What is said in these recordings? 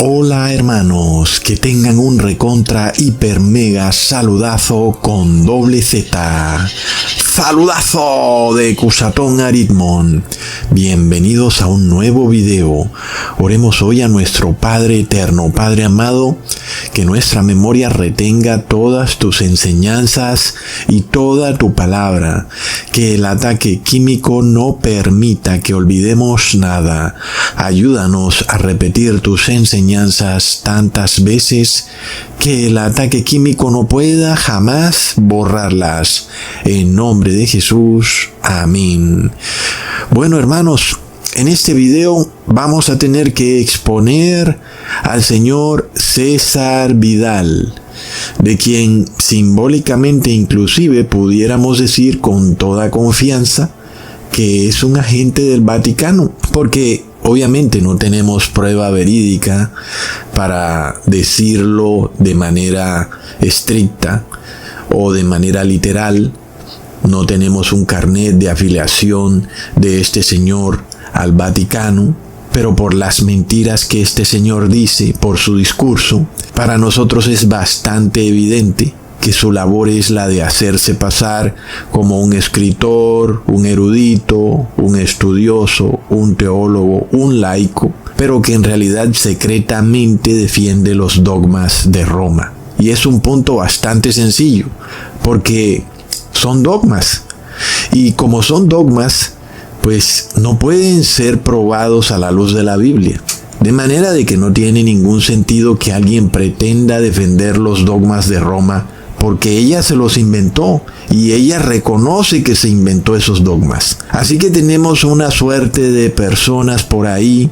Hola hermanos, que tengan un recontra hiper mega saludazo con doble Z. Saludazo de Cusatón Aritmon. Bienvenidos a un nuevo video. Oremos hoy a nuestro Padre eterno, Padre amado, que nuestra memoria retenga todas tus enseñanzas y toda tu palabra, que el ataque químico no permita que olvidemos nada. Ayúdanos a repetir tus enseñanzas tantas veces que el ataque químico no pueda jamás borrarlas. En nombre de Jesús, amén. Bueno, hermanos, en este video vamos a tener que exponer al señor César Vidal, de quien simbólicamente inclusive pudiéramos decir con toda confianza que es un agente del Vaticano, porque obviamente no tenemos prueba verídica para decirlo de manera estricta o de manera literal. No tenemos un carnet de afiliación de este señor al Vaticano, pero por las mentiras que este señor dice, por su discurso, para nosotros es bastante evidente que su labor es la de hacerse pasar como un escritor, un erudito, un estudioso, un teólogo, un laico, pero que en realidad secretamente defiende los dogmas de Roma. Y es un punto bastante sencillo, porque son dogmas. Y como son dogmas, pues no pueden ser probados a la luz de la Biblia. De manera de que no tiene ningún sentido que alguien pretenda defender los dogmas de Roma, porque ella se los inventó y ella reconoce que se inventó esos dogmas. Así que tenemos una suerte de personas por ahí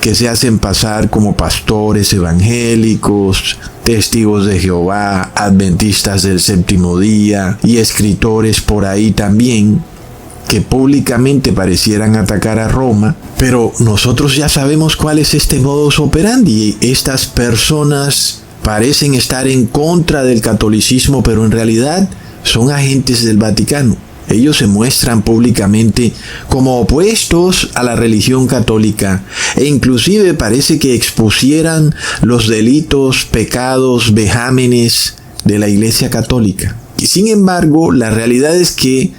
que se hacen pasar como pastores evangélicos, testigos de Jehová, adventistas del séptimo día y escritores por ahí también, que públicamente parecieran atacar a Roma, pero nosotros ya sabemos cuál es este modus operandi. Estas personas parecen estar en contra del catolicismo, pero en realidad son agentes del Vaticano. Ellos se muestran públicamente como opuestos a la religión católica e inclusive parece que expusieran los delitos, pecados, vejámenes de la Iglesia Católica. Y sin embargo, la realidad es que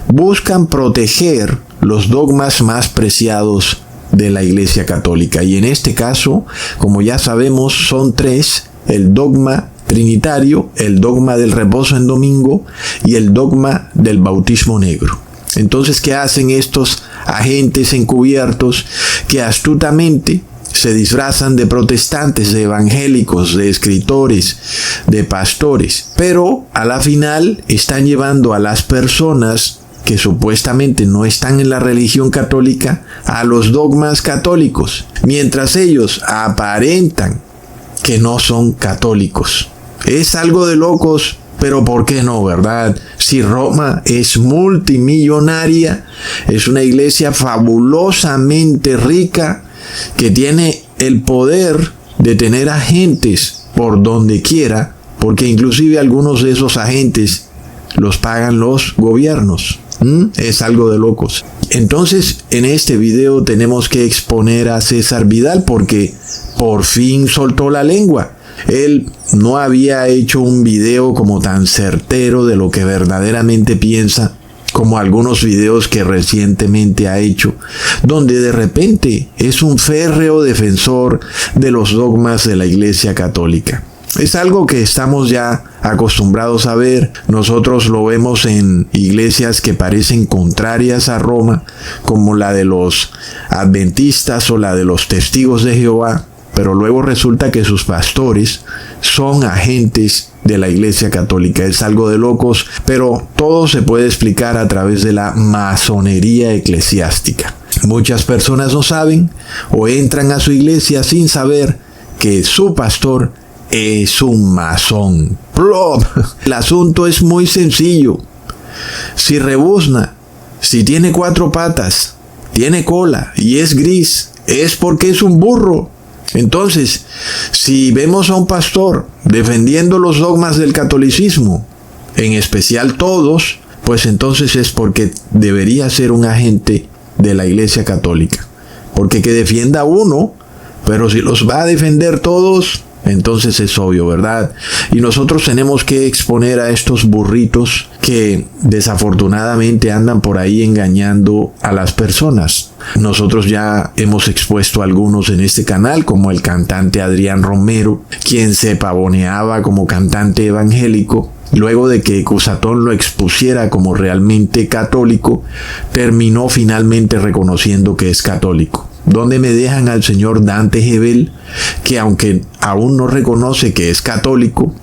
buscan proteger los dogmas más preciados de la Iglesia Católica. Y en este caso, como ya sabemos, son tres: el dogma trinitario, el dogma del reposo en domingo y el dogma del bautismo negro. Entonces, ¿qué hacen estos agentes encubiertos que astutamente se disfrazan de protestantes, de evangélicos, de escritores, de pastores? Pero a la final están llevando a las personas que supuestamente no están en la religión católica a los dogmas católicos, mientras ellos aparentan que no son católicos. Es algo de locos, pero ¿por qué no, verdad? Si Roma es multimillonaria, es una iglesia fabulosamente rica que tiene el poder de tener agentes por donde quiera, porque inclusive algunos de esos agentes los pagan los gobiernos. Es algo de locos. Entonces, en este video tenemos que exponer a César Vidal porque por fin soltó la lengua. Él no había hecho un video como tan certero de lo que verdaderamente piensa, como algunos videos que recientemente ha hecho, donde de repente es un férreo defensor de los dogmas de la Iglesia Católica. Es algo que estamos ya acostumbrados a ver. Nosotros lo vemos en iglesias que parecen contrarias a Roma, como la de los adventistas o la de los testigos de Jehová, pero luego resulta que sus pastores son agentes de la Iglesia Católica. Es algo de locos, pero todo se puede explicar a través de la masonería eclesiástica. Muchas personas no saben o entran a su iglesia sin saber que su pastor es un masón. ¡Plop! El asunto es muy sencillo. Si rebuzna, si tiene 4 patas, tiene cola y es gris, es porque es un burro. Entonces, si vemos a un pastor defendiendo los dogmas del catolicismo, en especial todos, pues entonces es porque debería ser un agente de la Iglesia Católica. Porque que defienda uno, pero si los va a defender todos, entonces es obvio, ¿verdad? Y nosotros tenemos que exponer a estos burritos que desafortunadamente andan por ahí engañando a las personas. Nosotros ya hemos expuesto a algunos en este canal, como el cantante Adrián Romero, quien se pavoneaba como cantante evangélico. Luego de que Cusatón lo expusiera como realmente católico, terminó finalmente reconociendo que es católico. ¿Dónde me dejan al señor Dante Gebel, que aunque aún no reconoce que es católico,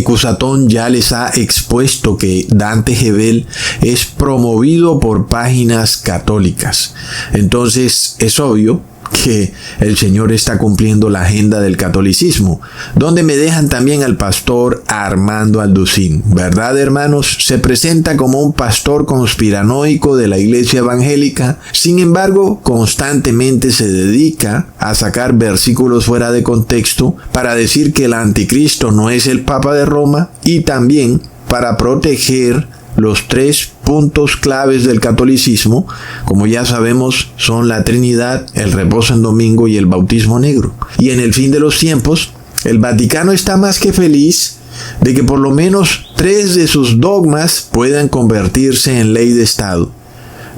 Cusatón ya les ha expuesto que Dante Gebel es promovido por páginas católicas? Entonces es obvio que el Señor está cumpliendo la agenda del catolicismo. Donde me dejan también al pastor Armando Alducín, ¿verdad, hermanos? Se presenta como un pastor conspiranoico de la iglesia evangélica. Sin embargo, constantemente se dedica a sacar versículos fuera de contexto para decir que el anticristo no es el Papa de Roma, y también para proteger los 3 puntos claves del catolicismo, como ya sabemos, son la Trinidad, el reposo en domingo y el bautismo negro. Y en el fin de los tiempos, el Vaticano está más que feliz de que por lo menos 3 de sus dogmas puedan convertirse en ley de Estado.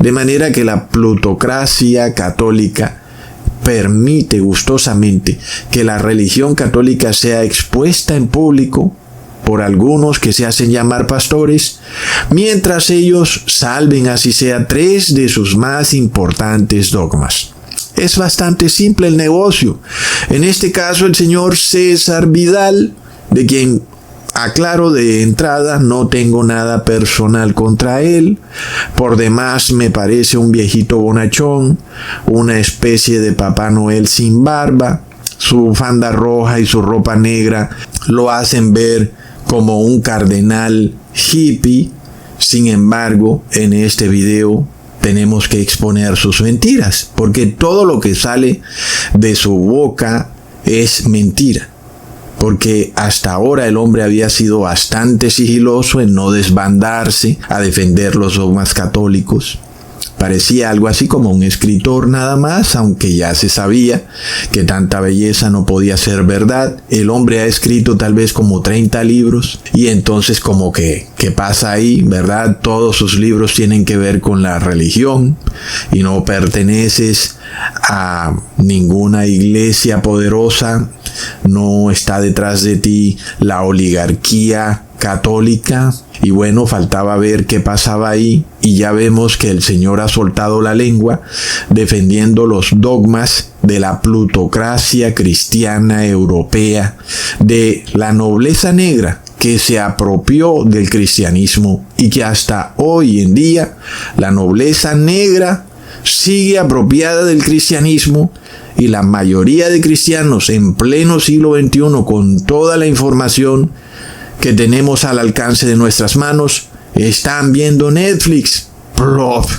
De manera que la plutocracia católica permite gustosamente que la religión católica sea expuesta en público por algunos que se hacen llamar pastores, mientras ellos salven así sea 3 de sus más importantes dogmas. Es bastante simple el negocio. En este caso, el señor César Vidal, de quien aclaro de entrada, no tengo nada personal contra él. Por demás, me parece un viejito bonachón, una especie de Papá Noel sin barba. Su bufanda roja y su ropa negra lo hacen ver como un cardenal hippie. Sin embargo, en este video tenemos que exponer sus mentiras, porque todo lo que sale de su boca es mentira. Porque hasta ahora el hombre había sido bastante sigiloso en no desbandarse a defender los dogmas católicos. Parecía algo así como un escritor nada más, aunque ya se sabía que tanta belleza no podía ser verdad. El hombre ha escrito tal vez como 30 libros, y entonces como que, ¿qué pasa ahí, verdad? Todos sus libros tienen que ver con la religión y no perteneces a ninguna iglesia poderosa, no está detrás de ti la oligarquía católica. Y bueno, faltaba ver qué pasaba ahí, y ya vemos que el Señor ha soltado la lengua defendiendo los dogmas de la plutocracia cristiana europea, de la nobleza negra que se apropió del cristianismo, y que hasta hoy en día la nobleza negra sigue apropiada del cristianismo, y la mayoría de cristianos en pleno siglo XXI, con toda la información que tenemos al alcance de nuestras manos, están viendo Netflix.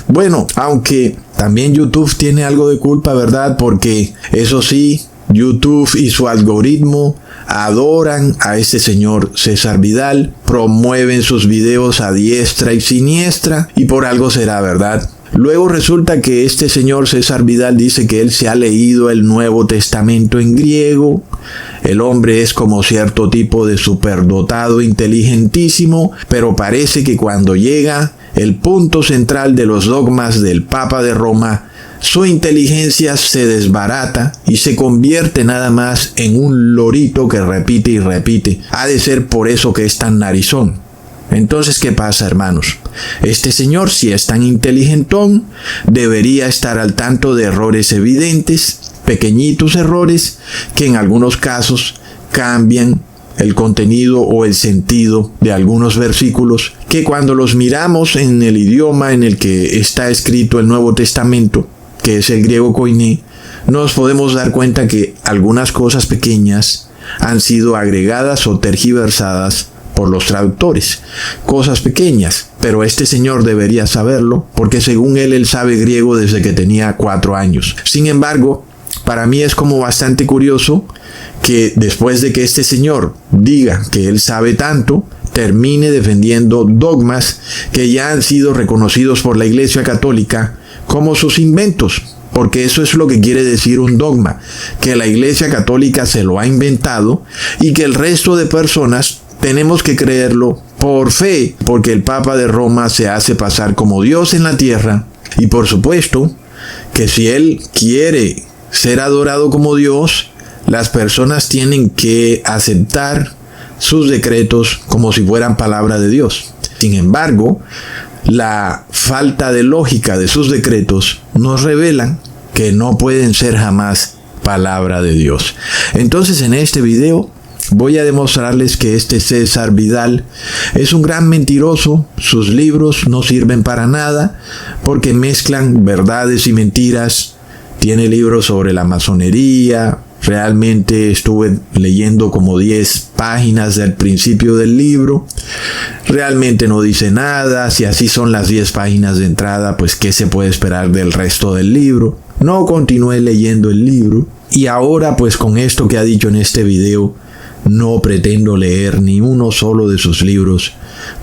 Bueno, aunque también YouTube tiene algo de culpa, ¿verdad? Porque eso sí, YouTube y su algoritmo adoran a este señor César Vidal, promueven sus videos a diestra y siniestra, y por algo será, ¿verdad? Luego resulta que este señor César Vidal dice que él se ha leído el Nuevo Testamento en griego. El hombre es como cierto tipo de superdotado inteligentísimo, pero parece que cuando llega el punto central de los dogmas del Papa de Roma, su inteligencia se desbarata y se convierte nada más en un lorito que repite y repite. Ha de ser por eso que es tan narizón. Entonces, ¿qué pasa, hermanos? Este señor, si es tan inteligentón, debería estar al tanto de errores evidentes, pequeñitos errores, que en algunos casos cambian el contenido o el sentido de algunos versículos, que cuando los miramos en el idioma en el que está escrito el Nuevo Testamento, que es el griego koiné, nos podemos dar cuenta que algunas cosas pequeñas han sido agregadas o tergiversadas por los traductores. Cosas pequeñas, pero este señor debería saberlo, porque según él sabe griego desde que tenía 4 años. Sin embargo, para mí es como bastante curioso que después de que este señor diga que él sabe tanto, termine defendiendo dogmas que ya han sido reconocidos por la Iglesia Católica como sus inventos. porque eso es lo que quiere decir un dogma, que la Iglesia Católica se lo ha inventado y que el resto de personas tenemos que creerlo por fe, porque el Papa de Roma se hace pasar como Dios en la tierra, y por supuesto que si él quiere ser adorado como Dios, las personas tienen que aceptar sus decretos como si fueran palabra de Dios. Sin embargo, la falta de lógica de sus decretos nos revelan que no pueden ser jamás palabra de Dios. Entonces, en este video voy a demostrarles que este César Vidal es un gran mentiroso. Sus libros no sirven para nada porque mezclan verdades y mentiras. Tiene libros sobre la masonería. Realmente estuve leyendo como 10 páginas del principio del libro. Realmente no dice nada. Si así son las 10 páginas de entrada, pues ¿qué se puede esperar del resto del libro? No continué leyendo el libro. Y ahora, pues con esto que ha dicho en este video, no pretendo leer ni uno solo de sus libros,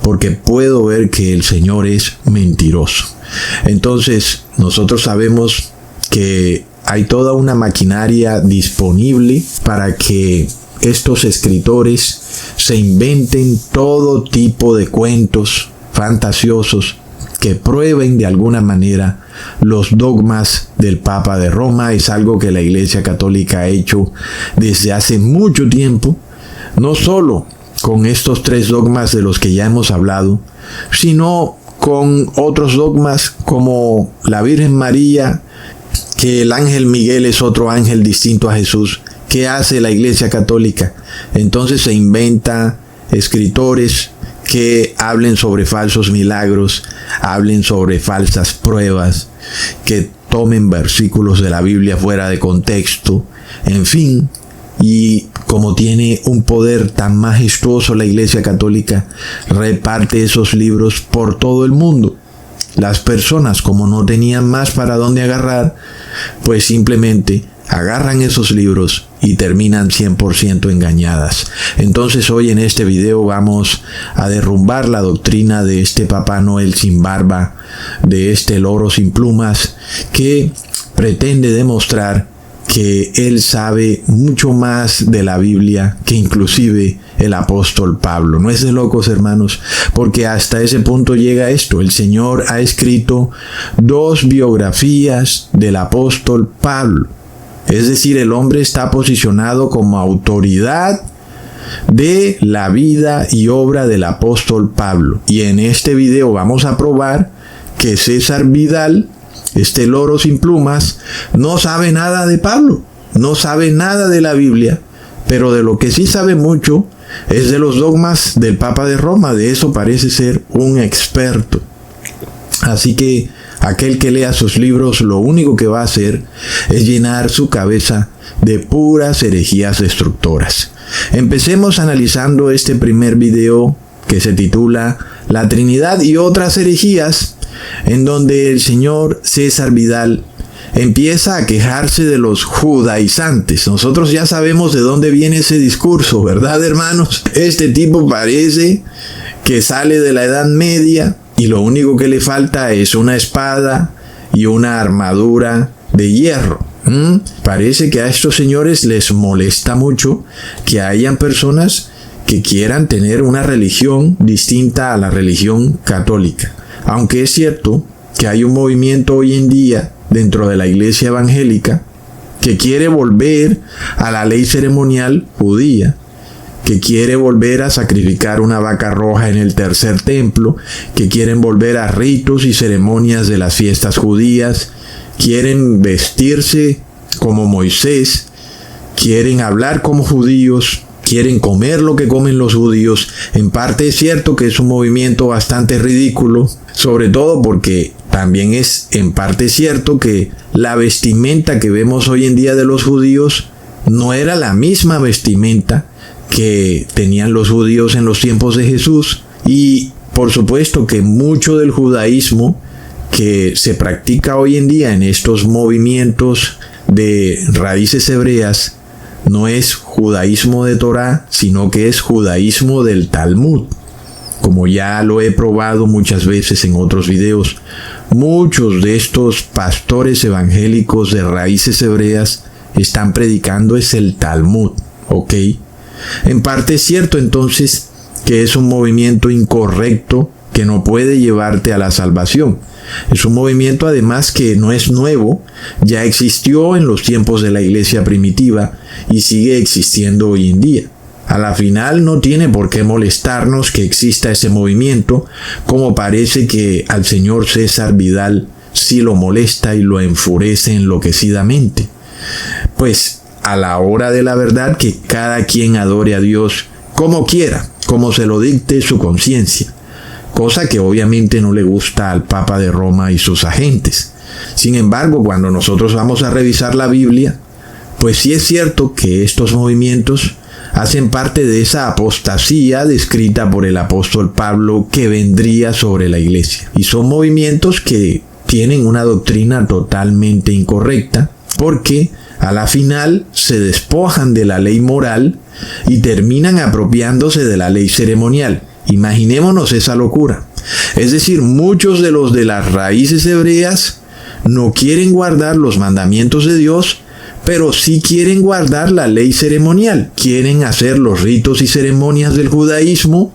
porque puedo ver que el Señor es mentiroso. Entonces, nosotros sabemos que hay toda una maquinaria disponible para que estos escritores se inventen todo tipo de cuentos fantasiosos que prueben de alguna manera los dogmas del Papa de Roma. Es algo que la Iglesia Católica ha hecho desde hace mucho tiempo, no solo con estos 3 dogmas de los que ya hemos hablado, sino con otros dogmas como la Virgen María, que el ángel Miguel es otro ángel distinto a Jesús. ¿Qué hace la Iglesia Católica? Entonces se inventa escritores que hablen sobre falsos milagros, hablen sobre falsas pruebas, que tomen versículos de la Biblia fuera de contexto, en fin. Y como tiene un poder tan majestuoso la Iglesia Católica, reparte esos libros por todo el mundo. Las personas, como no tenían más para dónde agarrar, pues simplemente agarran esos libros y terminan 100% engañadas. Entonces hoy en este video vamos a derrumbar la doctrina de este Papá Noel sin barba, de este loro sin plumas, que pretende demostrar que él sabe mucho más de la Biblia que inclusive el apóstol Pablo. No es de locos, hermanos, porque hasta ese punto llega esto. El Señor ha escrito 2 biografías del apóstol Pablo. Es decir, el hombre está posicionado como autoridad de la vida y obra del apóstol Pablo. Y en este video vamos a probar que César Vidal, este loro sin plumas, no sabe nada de Pablo, no sabe nada de la Biblia, pero de lo que sí sabe mucho es de los dogmas del Papa de Roma. De eso parece ser un experto. Así que aquel que lea sus libros lo único que va a hacer es llenar su cabeza de puras herejías destructoras. Empecemos analizando este primer video que se titula La Trinidad y otras herejías, en donde el señor César Vidal empieza a quejarse de los judaizantes. Nosotros ya sabemos de dónde viene ese discurso, ¿verdad, hermanos? Este tipo parece que sale de la Edad Media y lo único que le falta es una espada y una armadura de hierro. Parece que a estos señores les molesta mucho que hayan personas que quieran tener una religión distinta a la religión católica. Aunque es cierto que hay un movimiento hoy en día dentro de la iglesia evangélica que quiere volver a la ley ceremonial judía, que quiere volver a sacrificar una vaca roja en el tercer templo, que quieren volver a ritos y ceremonias de las fiestas judías, quieren vestirse como Moisés, quieren hablar como judíos, quieren comer lo que comen los judíos. En parte es cierto que es un movimiento bastante ridículo, sobre todo porque también es en parte cierto que la vestimenta que vemos hoy en día de los judíos no era la misma vestimenta que tenían los judíos en los tiempos de Jesús. Y por supuesto que mucho del judaísmo que se practica hoy en día en estos movimientos de raíces hebreas no es judaísmo de Torá, sino que es judaísmo del Talmud. como ya lo he probado muchas veces en otros videos, muchos de estos pastores evangélicos de raíces hebreas están predicando es el Talmud, ¿ok? En parte es cierto entonces que es un movimiento incorrecto que no puede llevarte a la salvación. Es un movimiento además que no es nuevo, ya existió en los tiempos de la iglesia primitiva y sigue existiendo hoy en día. A la final no tiene por qué molestarnos que exista ese movimiento, como parece que al señor César Vidal sí lo molesta y lo enfurece enloquecidamente. Pues a la hora de la verdad que cada quien adore a Dios como quiera, como se lo dicte su conciencia, cosa que obviamente no le gusta al Papa de Roma y sus agentes. Sin embargo, cuando nosotros vamos a revisar la Biblia, pues sí es cierto que estos movimientos hacen parte de esa apostasía descrita por el apóstol Pablo que vendría sobre la iglesia. Y son movimientos que tienen una doctrina totalmente incorrecta, porque a la final se despojan de la ley moral y terminan apropiándose de la ley ceremonial. Imaginémonos esa locura. Es decir, muchos de los de las raíces hebreas no quieren guardar los mandamientos de Dios, pero sí quieren guardar la ley ceremonial. Quieren hacer los ritos y ceremonias del judaísmo,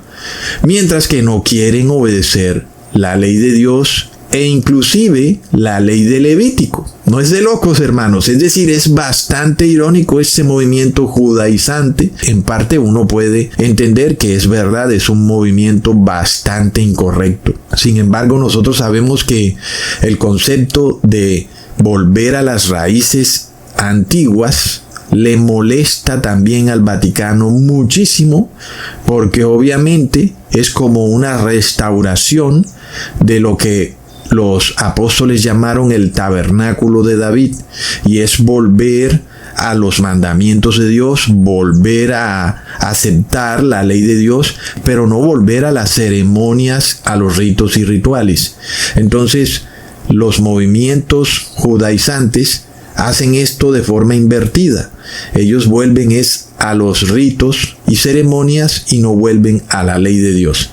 mientras que no quieren obedecer la ley de Dios e inclusive la ley de Levítico. No es de locos, hermanos. Es decir, es bastante irónico este movimiento judaizante. En parte uno puede entender que es verdad, es un movimiento bastante incorrecto. Sin embargo, nosotros sabemos que el concepto de volver a las raíces antiguas le molesta también al Vaticano muchísimo, porque obviamente es como una restauración de lo que los apóstoles llamaron el tabernáculo de David, y es volver a los mandamientos de Dios, volver a aceptar la ley de Dios, pero no volver a las ceremonias, a los ritos y rituales. Entonces, los movimientos judaizantes hacen esto de forma invertida. Ellos vuelven a los ritos y ceremonias y no vuelven a la ley de Dios.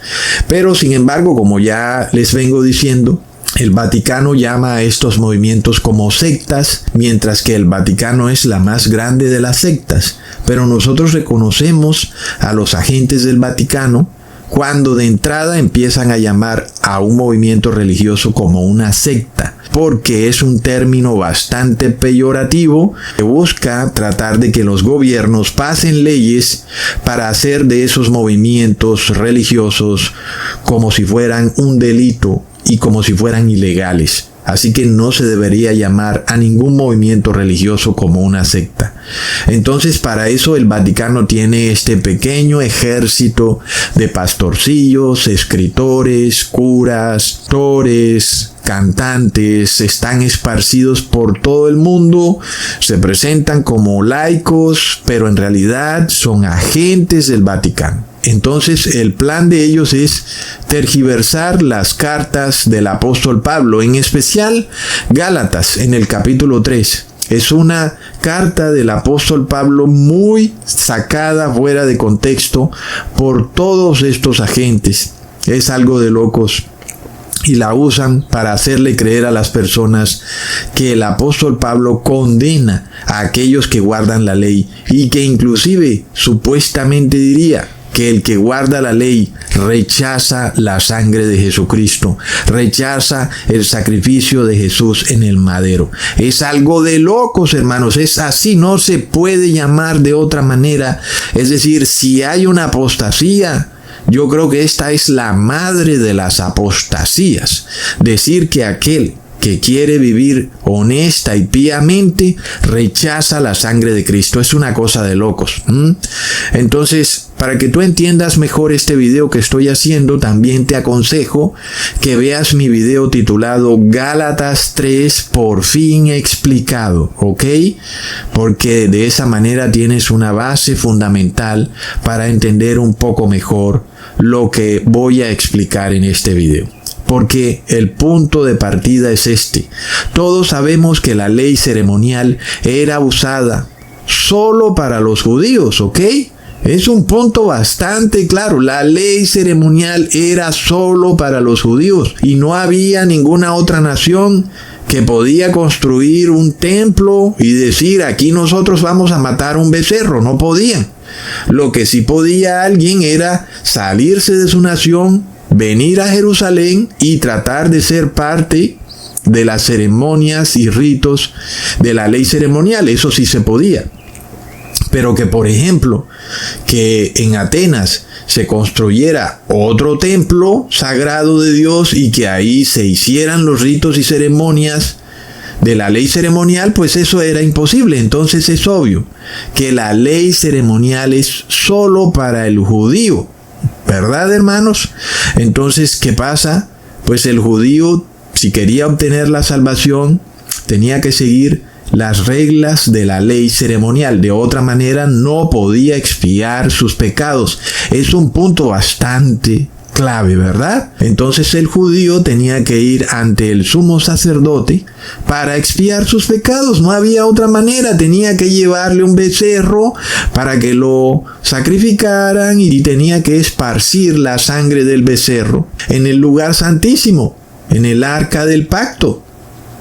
Pero sin embargo, como ya les vengo diciendo, el Vaticano llama a estos movimientos como sectas, mientras que el Vaticano es la más grande de las sectas. Pero nosotros reconocemos a los agentes del Vaticano cuando de entrada empiezan a llamar a un movimiento religioso como una secta, porque es un término bastante peyorativo que busca tratar de que los gobiernos pasen leyes para hacer de esos movimientos religiosos como si fueran un delito y como si fueran ilegales. Así que no se debería llamar a ningún movimiento religioso como una secta. Entonces, para eso el Vaticano tiene este pequeño ejército de pastorcillos, escritores, curas, pastores, cantantes, están esparcidos por todo el mundo, se presentan como laicos, pero en realidad son agentes del Vaticano. Entonces el plan de ellos es tergiversar las cartas del apóstol Pablo, en especial Gálatas en el capítulo 3. Es una carta del apóstol Pablo muy sacada fuera de contexto por todos estos agentes. Es algo de locos. Y la usan para hacerle creer a las personas que el apóstol Pablo condena a aquellos que guardan la ley, y que inclusive supuestamente diría que el que guarda la ley rechaza la sangre de Jesucristo, rechaza el sacrificio de Jesús en el madero. Es algo de locos, hermanos. Es así, no se puede llamar de otra manera. Es decir, si hay una apostasía, yo creo que esta es la madre de las apostasías. Decir que aquel que quiere vivir honesta y piamente rechaza la sangre de Cristo es una cosa de locos. Entonces, para que tú entiendas mejor este video que estoy haciendo, también te aconsejo que veas mi video titulado Gálatas 3 por fin explicado, ¿ok? Porque de esa manera tienes una base fundamental para entender un poco mejor lo que voy a explicar en este video. Porque el punto de partida es este. Todos sabemos que la ley ceremonial era usada solo para los judíos, ¿ok? Es un punto bastante claro. La ley ceremonial era solo para los judíos y no había ninguna otra nación que podía construir un templo y decir, aquí nosotros vamos a matar un becerro. No podían. Lo que sí podía alguien era salirse de su nación, venir a Jerusalén y tratar de ser parte de las ceremonias y ritos de la ley ceremonial. Eso sí se podía. Pero que, por ejemplo, que en Atenas se construyera otro templo sagrado de Dios y que ahí se hicieran los ritos y ceremonias de la ley ceremonial, pues eso era imposible. Entonces es obvio que la ley ceremonial es solo para el judío, ¿verdad, hermanos? Entonces, ¿qué pasa? Pues el judío, si quería obtener la salvación, tenía que seguir las reglas de la ley ceremonial. De otra manera, no podía expiar sus pecados. Es un punto bastante clave, ¿verdad? Entonces el judío tenía que ir ante el sumo sacerdote para expiar sus pecados. No había otra manera. Tenía que llevarle un becerro para que lo sacrificaran y tenía que esparcir la sangre del becerro en el lugar santísimo, en el arca del pacto.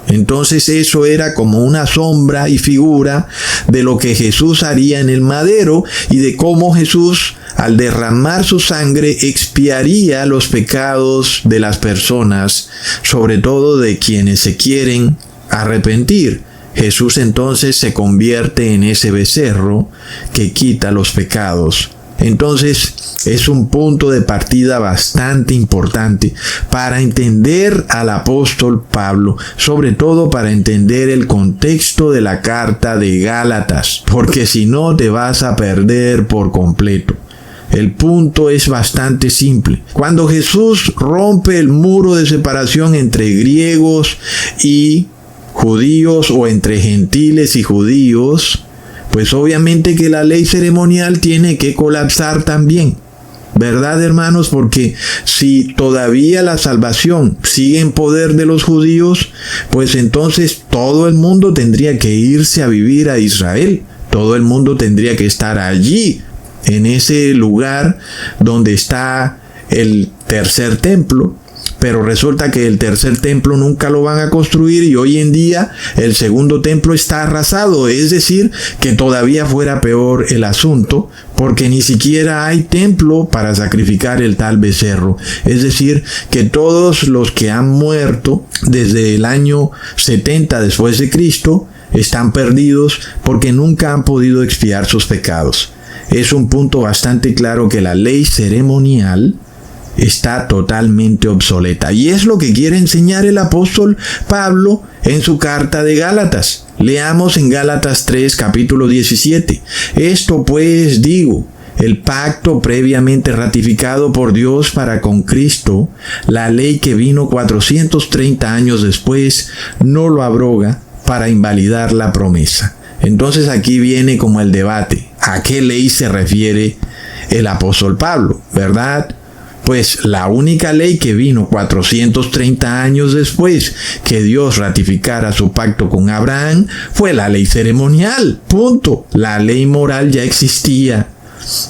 Entonces eso era como una sombra y figura de lo que Jesús haría en el madero y de cómo Jesús, al derramar su sangre, expiaría los pecados de las personas, sobre todo de quienes se quieren arrepentir. Jesús entonces se convierte en ese becerro que quita los pecados. Entonces es un punto de partida bastante importante para entender al apóstol Pablo, sobre todo para entender el contexto de la carta de Gálatas, porque si no te vas a perder por completo. El punto es bastante simple. Cuando Jesús rompe el muro de separación entre griegos y judíos o entre gentiles y judíos, pues obviamente que la ley ceremonial tiene que colapsar también. ¿Verdad, hermanos? Porque si todavía la salvación sigue en poder de los judíos, pues entonces todo el mundo tendría que irse a vivir a Israel. Todo el mundo tendría que estar allí, en ese lugar donde está el tercer templo. Pero resulta que el tercer templo nunca lo van a construir y hoy en día el segundo templo está arrasado. Es decir, que todavía fuera peor el asunto, porque ni siquiera hay templo para sacrificar el tal becerro. Es decir, que todos los que han muerto desde el año 70 después de Cristo están perdidos porque nunca han podido expiar sus pecados. Es un punto bastante claro que la ley ceremonial está totalmente obsoleta. Y es lo que quiere enseñar el apóstol Pablo en su carta de Gálatas. Leamos en Gálatas 3, capítulo 17. Esto pues digo, el pacto previamente ratificado por Dios para con Cristo, la ley que vino 430 años después, no lo abroga para invalidar la promesa. Entonces aquí viene como el debate. ¿A qué ley se refiere el apóstol Pablo? ¿Verdad? Pues la única ley que vino 430 años después que Dios ratificara su pacto con Abraham fue la ley ceremonial. Punto. La ley moral ya existía.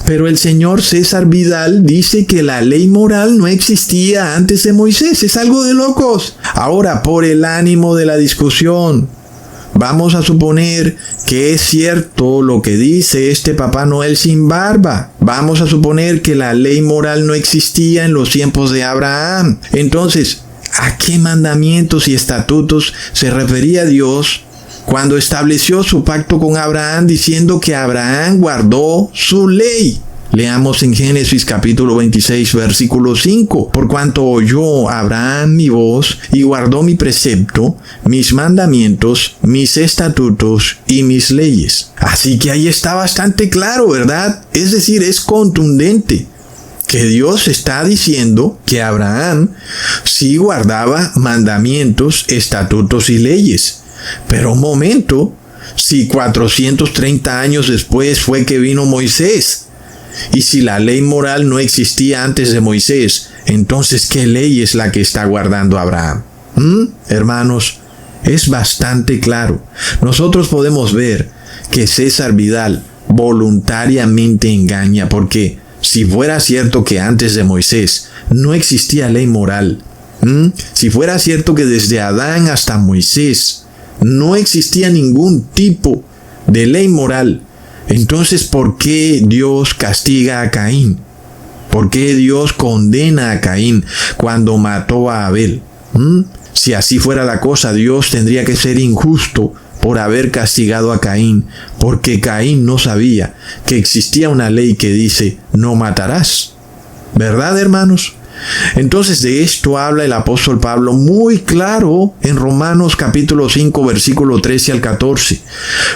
Pero el señor César Vidal dice que la ley moral no existía antes de Moisés. Es algo de locos. Ahora, por el ánimo de la discusión, vamos a suponer que es cierto lo que dice este Papá Noel sin barba. Vamos a suponer que la ley moral no existía en los tiempos de Abraham. Entonces, ¿a qué mandamientos y estatutos se refería Dios cuando estableció su pacto con Abraham diciendo que Abraham guardó su ley? Leamos en Génesis capítulo 26, versículo 5. Por cuanto oyó Abraham mi voz y guardó mi precepto, mis mandamientos, mis estatutos y mis leyes. Así que ahí está bastante claro, ¿verdad? Es decir, es contundente que Dios está diciendo que Abraham sí guardaba mandamientos, estatutos y leyes. Pero un momento, si 430 años después fue que vino Moisés, y si la ley moral no existía antes de Moisés, entonces ¿qué ley es la que está guardando Abraham? Hermanos, es bastante claro. Nosotros podemos ver que César Vidal voluntariamente engaña, porque si fuera cierto que antes de Moisés no existía ley moral, si fuera cierto que desde Adán hasta Moisés no existía ningún tipo de ley moral, entonces ¿por qué Dios castiga a Caín? ¿Por qué Dios condena a Caín cuando mató a Abel? Si así fuera la cosa, Dios tendría que ser injusto por haber castigado a Caín, porque Caín no sabía que existía una ley que dice no matarás. ¿Verdad, hermanos? Entonces de esto habla el apóstol Pablo muy claro en Romanos capítulo 5 versículo 13 al 14.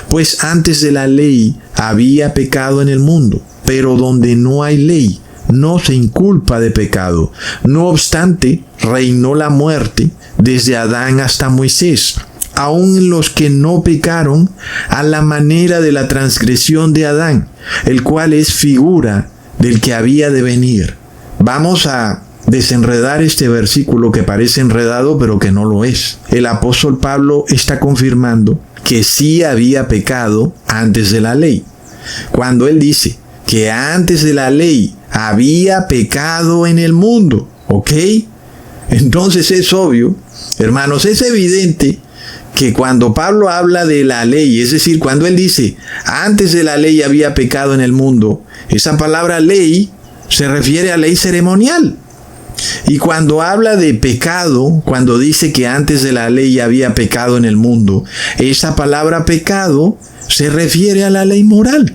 Pues antes de la ley había pecado en el mundo, pero donde no hay ley no se inculpa de pecado. No obstante, reinó la muerte desde Adán hasta Moisés, aun en los que no pecaron a la manera de la transgresión de Adán, el cual es figura del que había de venir. Vamos a desenredar este versículo que parece enredado, pero que no lo es. El apóstol Pablo está confirmando que sí había pecado antes de la ley. Cuando él dice que antes de la ley había pecado en el mundo, ¿ok? Entonces es obvio, hermanos, es evidente que cuando Pablo habla de la ley, es decir, cuando él dice, antes de la ley había pecado en el mundo, esa palabra ley se refiere a ley ceremonial. Y cuando habla de pecado, cuando dice que antes de la ley había pecado en el mundo, esa palabra pecado se refiere a la ley moral.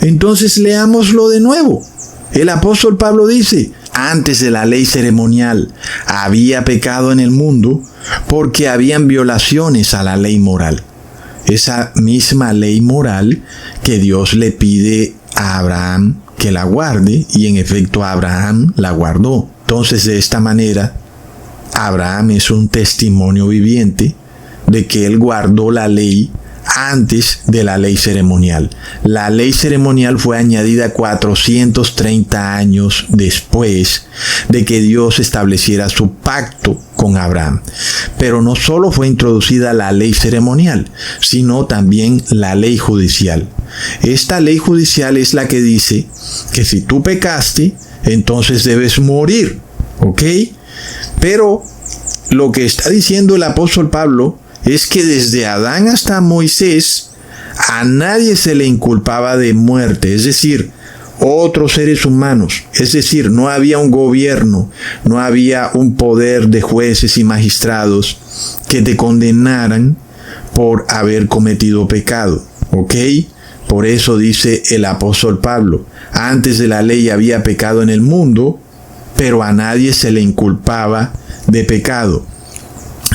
Entonces leámoslo de nuevo. El apóstol Pablo dice, antes de la ley ceremonial había pecado en el mundo porque habían violaciones a la ley moral. Esa misma ley moral que Dios le pide a Abraham que la guarde, y en efecto Abraham la guardó. Entonces de esta manera, Abraham es un testimonio viviente de que él guardó la ley antes de la ley ceremonial. La ley ceremonial fue añadida 430 años después de que Dios estableciera su pacto con Abraham. Pero no solo fue introducida la ley ceremonial, sino también la ley judicial. Esta ley judicial es la que dice que si tú pecaste, entonces debes morir, ¿ok? Pero lo que está diciendo el apóstol Pablo es que desde Adán hasta Moisés a nadie se le inculpaba de muerte, es decir, otros seres humanos, es decir, no había un gobierno, no había un poder de jueces y magistrados que te condenaran por haber cometido pecado, ¿ok? Por eso dice el apóstol Pablo, antes de la ley había pecado en el mundo, pero a nadie se le inculpaba de pecado.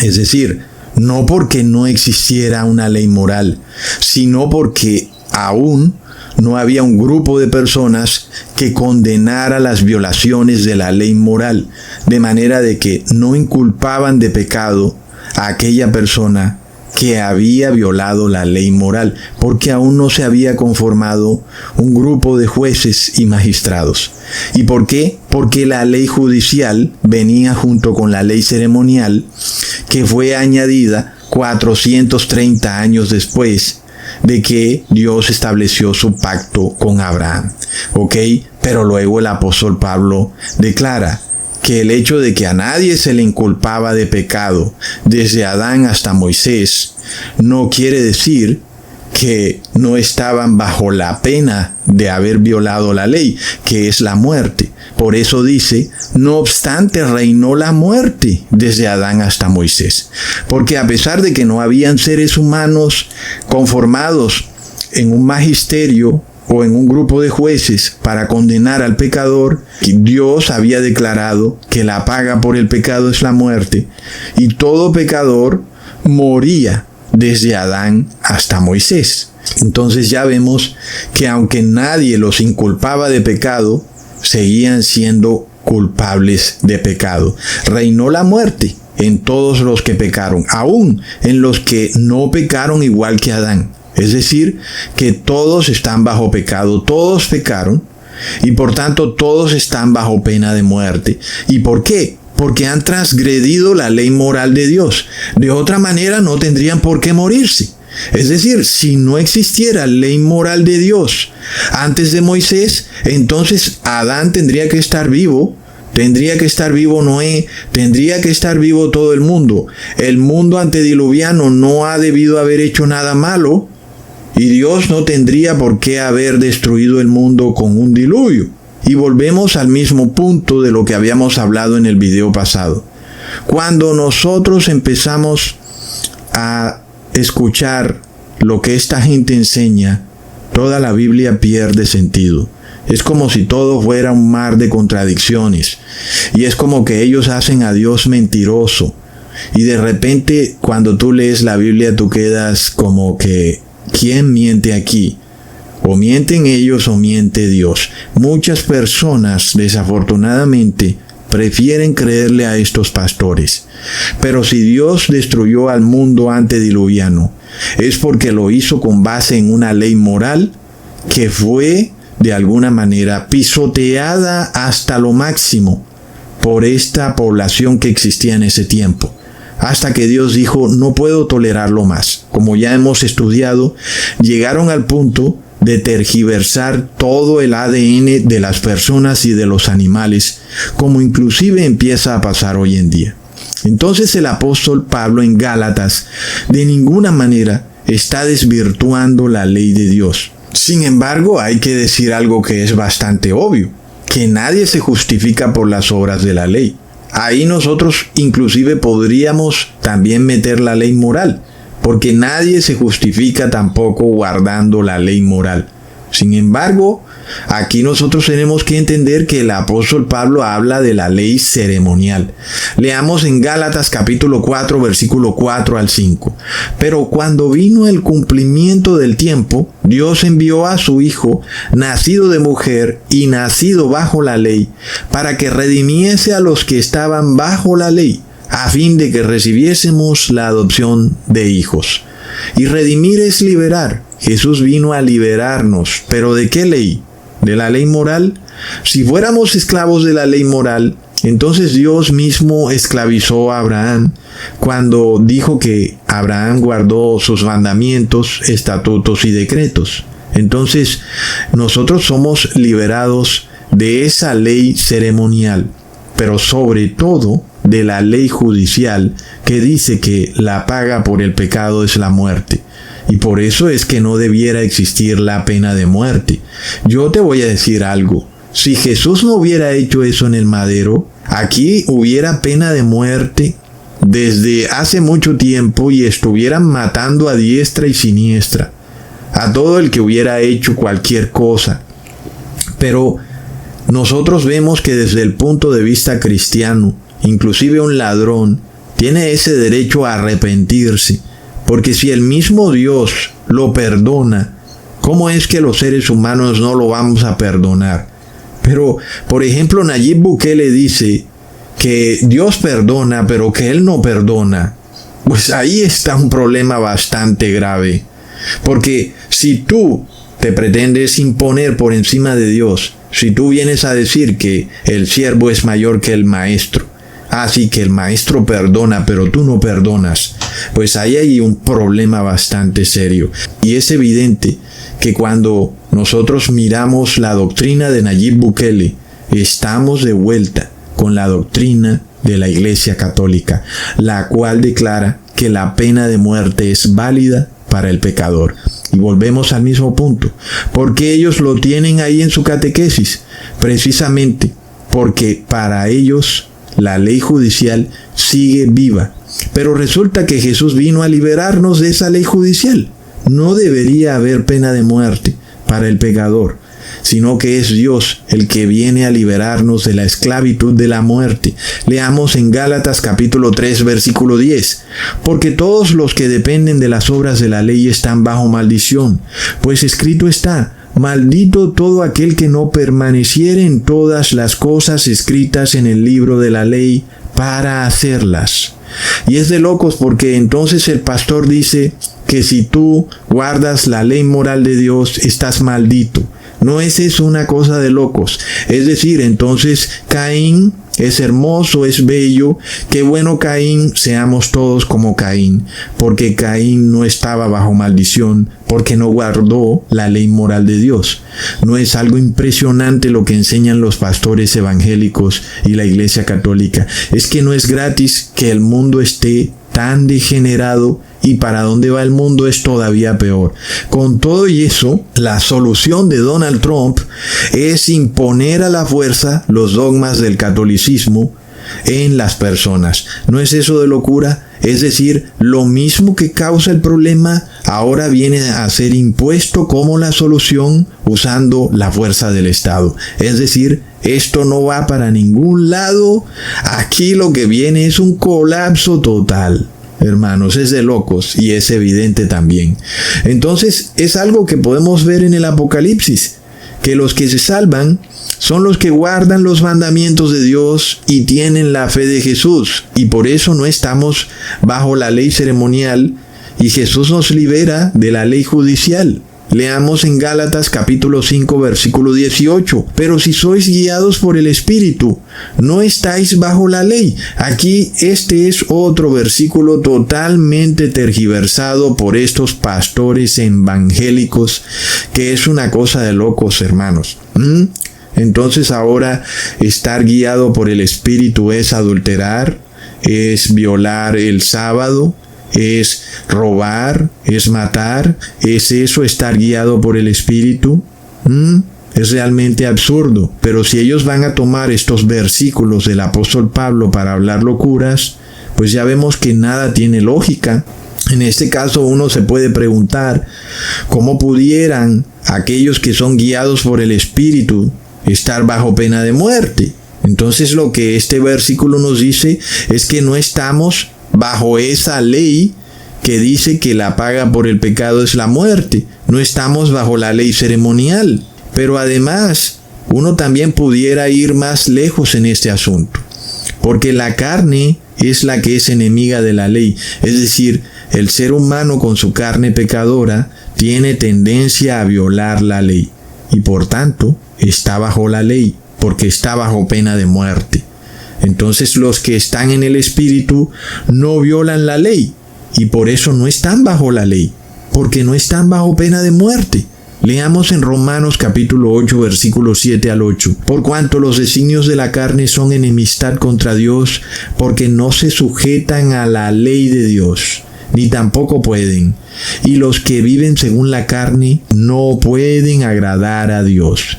Es decir, no porque no existiera una ley moral, sino porque aún no había un grupo de personas que condenara las violaciones de la ley moral, de manera de que no inculpaban de pecado a aquella persona que había violado la ley moral, porque aún no se había conformado un grupo de jueces y magistrados. ¿Y por qué? Porque la ley judicial venía junto con la ley ceremonial, que fue añadida 430 años después de que Dios estableció su pacto con Abraham. ¿Ok? Pero luego el apóstol Pablo declara que el hecho de que a nadie se le inculpaba de pecado desde Adán hasta Moisés no quiere decir que no estaban bajo la pena de haber violado la ley, que es la muerte. Por eso dice, no obstante reinó la muerte desde Adán hasta Moisés. Porque a pesar de que no habían seres humanos conformados en un magisterio o en un grupo de jueces para condenar al pecador, Dios había declarado que la paga por el pecado es la muerte, y todo pecador moría desde Adán hasta Moisés. Entonces ya vemos que aunque nadie los inculpaba de pecado, seguían siendo culpables de pecado. Reinó la muerte en todos los que pecaron, aún en los que no pecaron igual que Adán. Es decir, que todos están bajo pecado, todos pecaron, y por tanto todos están bajo pena de muerte. ¿Y por qué? Porque han transgredido la ley moral de Dios. De otra manera no tendrían por qué morirse. Es decir, si no existiera ley moral de Dios antes de Moisés, entonces Adán tendría que estar vivo, tendría que estar vivo Noé, tendría que estar vivo todo el mundo. El mundo antediluviano no ha debido haber hecho nada malo y Dios no tendría por qué haber destruido el mundo con un diluvio. Y volvemos al mismo punto de lo que habíamos hablado en el video pasado. Cuando nosotros empezamos a escuchar lo que esta gente enseña, toda la Biblia pierde sentido. Es como si todo fuera un mar de contradicciones. Y es como que ellos hacen a Dios mentiroso. Y de repente, cuando tú lees la Biblia, tú quedas como que, ¿quién miente aquí? O mienten ellos o miente Dios. Muchas personas, desafortunadamente, prefieren creerle a estos pastores. Pero si Dios destruyó al mundo antediluviano, es porque lo hizo con base en una ley moral que fue, de alguna manera, pisoteada hasta lo máximo por esta población que existía en ese tiempo. Hasta que Dios dijo, no puedo tolerarlo más. Como ya hemos estudiado, llegaron al punto de tergiversar todo el ADN de las personas y de los animales, como inclusive empieza a pasar hoy en día. Entonces el apóstol Pablo en Gálatas de ninguna manera está desvirtuando la ley de Dios. Sin embargo, hay que decir algo que es bastante obvio, que nadie se justifica por las obras de la ley. Ahí nosotros inclusive podríamos también meter la ley moral, porque nadie se justifica tampoco guardando la ley moral. Sin embargo, aquí nosotros tenemos que entender que el apóstol Pablo habla de la ley ceremonial. Leamos en Gálatas capítulo 4, versículo 4 al 5. Pero cuando vino el cumplimiento del tiempo, Dios envió a su Hijo, nacido de mujer y nacido bajo la ley, para que redimiese a los que estaban bajo la ley, a fin de que recibiésemos la adopción de hijos. Y redimir es liberar. Jesús vino a liberarnos. ¿Pero de qué ley? ¿De la ley moral? Si fuéramos esclavos de la ley moral, entonces Dios mismo esclavizó a Abraham cuando dijo que Abraham guardó sus mandamientos, estatutos y decretos. Entonces, nosotros somos liberados de esa ley ceremonial, pero sobre todo de la ley judicial que dice que la paga por el pecado es la muerte. Y por eso es que no debiera existir la pena de muerte. Yo te voy a decir algo. Si Jesús no hubiera hecho eso en el madero, aquí hubiera pena de muerte desde hace mucho tiempo y estuvieran matando a diestra y siniestra a todo el que hubiera hecho cualquier cosa. Pero nosotros vemos que desde el punto de vista cristiano, inclusive un ladrón tiene ese derecho a arrepentirse. Porque si el mismo Dios lo perdona, ¿cómo es que los seres humanos no lo vamos a perdonar? Pero, por ejemplo, Nayib Bukele dice que Dios perdona, pero que Él no perdona. Pues ahí está un problema bastante grave. Porque si tú te pretendes imponer por encima de Dios, si tú vienes a decir que el siervo es mayor que el maestro, así que el maestro perdona, pero tú no perdonas, pues ahí hay un problema bastante serio. Y es evidente que cuando nosotros miramos la doctrina de Nayib Bukele, estamos de vuelta con la doctrina de la Iglesia Católica, la cual declara que la pena de muerte es válida para el pecador. Y volvemos al mismo punto, porque ellos lo tienen ahí en su catequesis, precisamente porque para ellos la ley judicial sigue viva. Pero resulta que Jesús vino a liberarnos de esa ley judicial. No debería haber pena de muerte para el pecador, sino que es Dios el que viene a liberarnos de la esclavitud de la muerte. Leamos en Gálatas capítulo 3, versículo 10. Porque todos los que dependen de las obras de la ley están bajo maldición, pues escrito está: maldito todo aquel que no permaneciere en todas las cosas escritas en el libro de la ley para hacerlas. Y es de locos porque entonces el pastor dice que si tú guardas la ley moral de Dios, estás maldito. No es eso una cosa de locos. Es decir, entonces Caín es hermoso, es bello. Qué bueno, Caín, seamos todos como Caín, porque Caín no estaba bajo maldición, porque no guardó la ley moral de Dios. ¿No es algo impresionante lo que enseñan los pastores evangélicos y la Iglesia Católica? Es que no es gratis que el mundo esté tan degenerado, y para dónde va el mundo es todavía peor. Con todo y eso, la solución de Donald Trump es imponer a la fuerza los dogmas del catolicismo en las personas. ¿No es eso de locura? Es decir, lo mismo que causa el problema ahora viene a ser impuesto como la solución usando la fuerza del Estado. Es decir, esto no va para ningún lado. Aquí lo que viene es un colapso total. Hermanos, es de locos y es evidente también. Entonces, es algo que podemos ver en el Apocalipsis, que los que se salvan son los que guardan los mandamientos de Dios y tienen la fe de Jesús. Y por eso no estamos bajo la ley ceremonial y Jesús nos libera de la ley judicial. Leamos en Gálatas capítulo 5 versículo 18. Pero si sois guiados por el Espíritu, no estáis bajo la ley. Aquí este es otro versículo totalmente tergiversado por estos pastores evangélicos, que es una cosa de locos, hermanos. Entonces ahora estar guiado por el Espíritu es adulterar, es violar el sábado, es robar, es matar. ¿Es eso estar guiado por el Espíritu? Es realmente absurdo. Pero si ellos van a tomar estos versículos del apóstol Pablo para hablar locuras, pues ya vemos que nada tiene lógica. En este caso uno se puede preguntar, ¿cómo pudieran aquellos que son guiados por el Espíritu estar bajo pena de muerte? Entonces lo que este versículo nos dice es que no estamos bajo esa ley que dice que la paga por el pecado es la muerte. No estamos bajo la ley ceremonial. Pero además, uno también pudiera ir más lejos en este asunto, porque la carne es la que es enemiga de la ley. Es decir, el ser humano con su carne pecadora tiene tendencia a violar la ley y por tanto está bajo la ley, porque está bajo pena de muerte. Entonces los que están en el Espíritu no violan la ley y por eso no están bajo la ley, porque no están bajo pena de muerte. Leamos en Romanos capítulo 8 versículos 7 al 8. Por cuanto los designios de la carne son enemistad contra Dios, porque no se sujetan a la ley de Dios, ni tampoco pueden. Y los que viven según la carne no pueden agradar a Dios.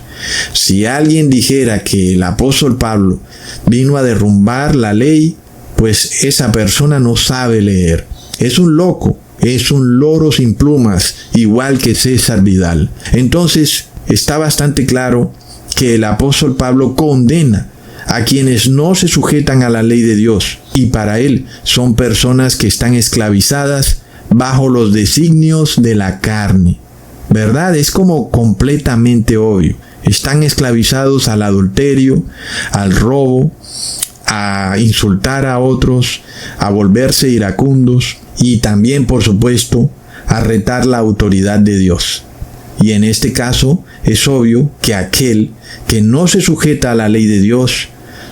Si alguien dijera que el apóstol Pablo vino a derrumbar la ley, pues esa persona no sabe leer. Es un loco, es un loro sin plumas, igual que César Vidal. Entonces, está bastante claro que el apóstol Pablo condena a quienes no se sujetan a la ley de Dios, y para él son personas que están esclavizadas bajo los designios de la carne. ¿Verdad? Es como completamente obvio. Están esclavizados al adulterio, al robo, a insultar a otros, a volverse iracundos y también, por supuesto, a retar la autoridad de Dios. Y en este caso es obvio que aquel que no se sujeta a la ley de Dios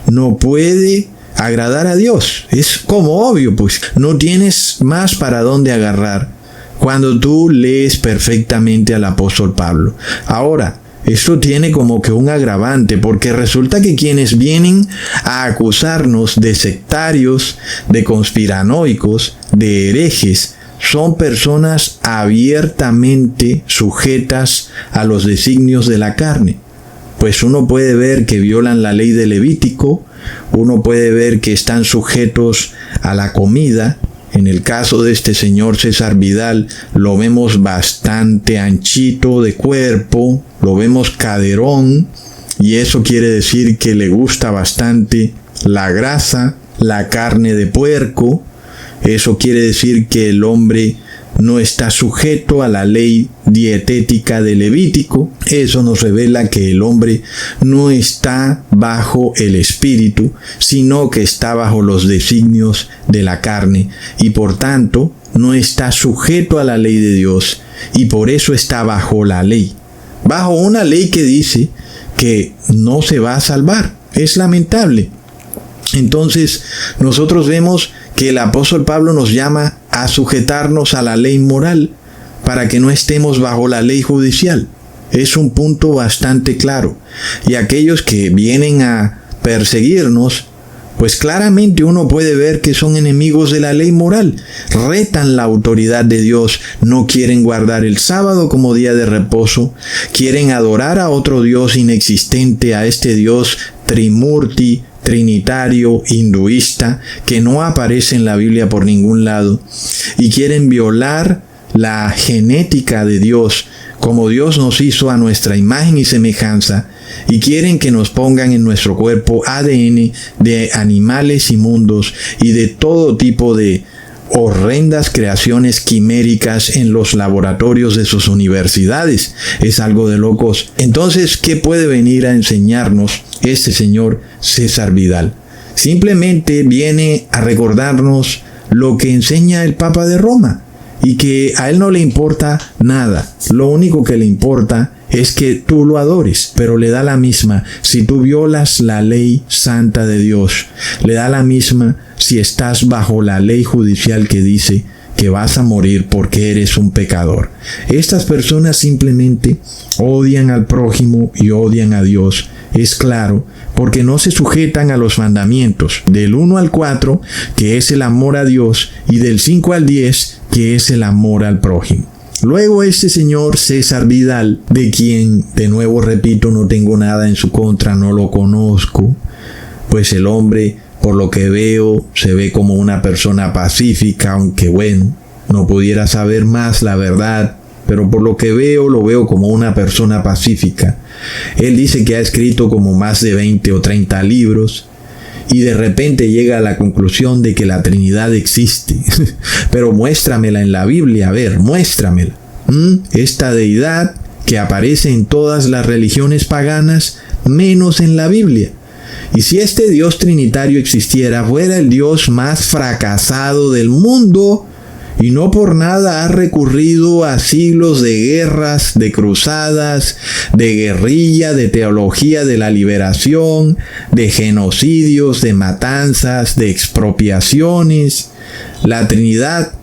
no puede agradar a Dios. Es como obvio, pues no tienes más para dónde agarrar cuando tú lees perfectamente al apóstol Pablo. Ahora, esto tiene como que un agravante, porque resulta que quienes vienen a acusarnos de sectarios, de conspiranoicos, de herejes, son personas abiertamente sujetas a los designios de la carne. Pues uno puede ver que violan la ley de Levítico, uno puede ver que están sujetos a la comida. En el caso de este señor César Vidal, lo vemos bastante anchito de cuerpo, lo vemos caderón, y eso quiere decir que le gusta bastante la grasa, la carne de puerco. Eso quiere decir que el hombre no está sujeto a la ley dietética de Levítico. Eso nos revela que el hombre no está bajo el espíritu, sino que está bajo los designios de la carne y por tanto no está sujeto a la ley de Dios y por eso está bajo la ley. Bajo una ley que dice que no se va a salvar. Es lamentable. Entonces nosotros vemos que el apóstol Pablo nos llama a sujetarnos a la ley moral para que no estemos bajo la ley judicial. Es un punto bastante claro. Y aquellos que vienen a perseguirnos, pues claramente uno puede ver que son enemigos de la ley moral. Retan la autoridad de Dios, no quieren guardar el sábado como día de reposo, quieren adorar a otro Dios inexistente, a este Dios trimurti, trinitario, hinduista, que no aparece en la Biblia por ningún lado, y quieren violar la genética de Dios, como Dios nos hizo a nuestra imagen y semejanza, y quieren que nos pongan en nuestro cuerpo ADN de animales inmundos y de todo tipo de horrendas creaciones quiméricas en los laboratorios de sus universidades. Es algo de locos. Entonces, ¿qué puede venir a enseñarnos este señor César Vidal? Simplemente viene a recordarnos lo que enseña el Papa de Roma y que a él no le importa nada. Lo único que le importa es que tú lo adores, pero le da la misma si tú violas la ley santa de Dios. Le da la misma si estás bajo la ley judicial que dice que vas a morir porque eres un pecador. Estas personas simplemente odian al prójimo y odian a Dios. Es claro, porque no se sujetan a los mandamientos del 1 al 4, que es el amor a Dios, y del 5 al 10, que es el amor al prójimo. Luego este señor César Vidal, de quien, de nuevo repito, no tengo nada en su contra, no lo conozco, pues el hombre, por lo que veo, se ve como una persona pacífica, aunque bueno, no pudiera saber más la verdad, pero por lo que veo, lo veo como una persona pacífica. Él dice que ha escrito como más de 20 o 30 libros, y de repente llega a la conclusión de que la Trinidad existe. Pero muéstramela en la Biblia, a ver, muéstramela. Esta deidad que aparece en todas las religiones paganas, menos en la Biblia. Y si este Dios trinitario existiera, fuera el Dios más fracasado del mundo, y no por nada ha recurrido a siglos de guerras, de cruzadas, de guerrilla, de teología de la liberación, de genocidios, de matanzas, de expropiaciones. La Trinidad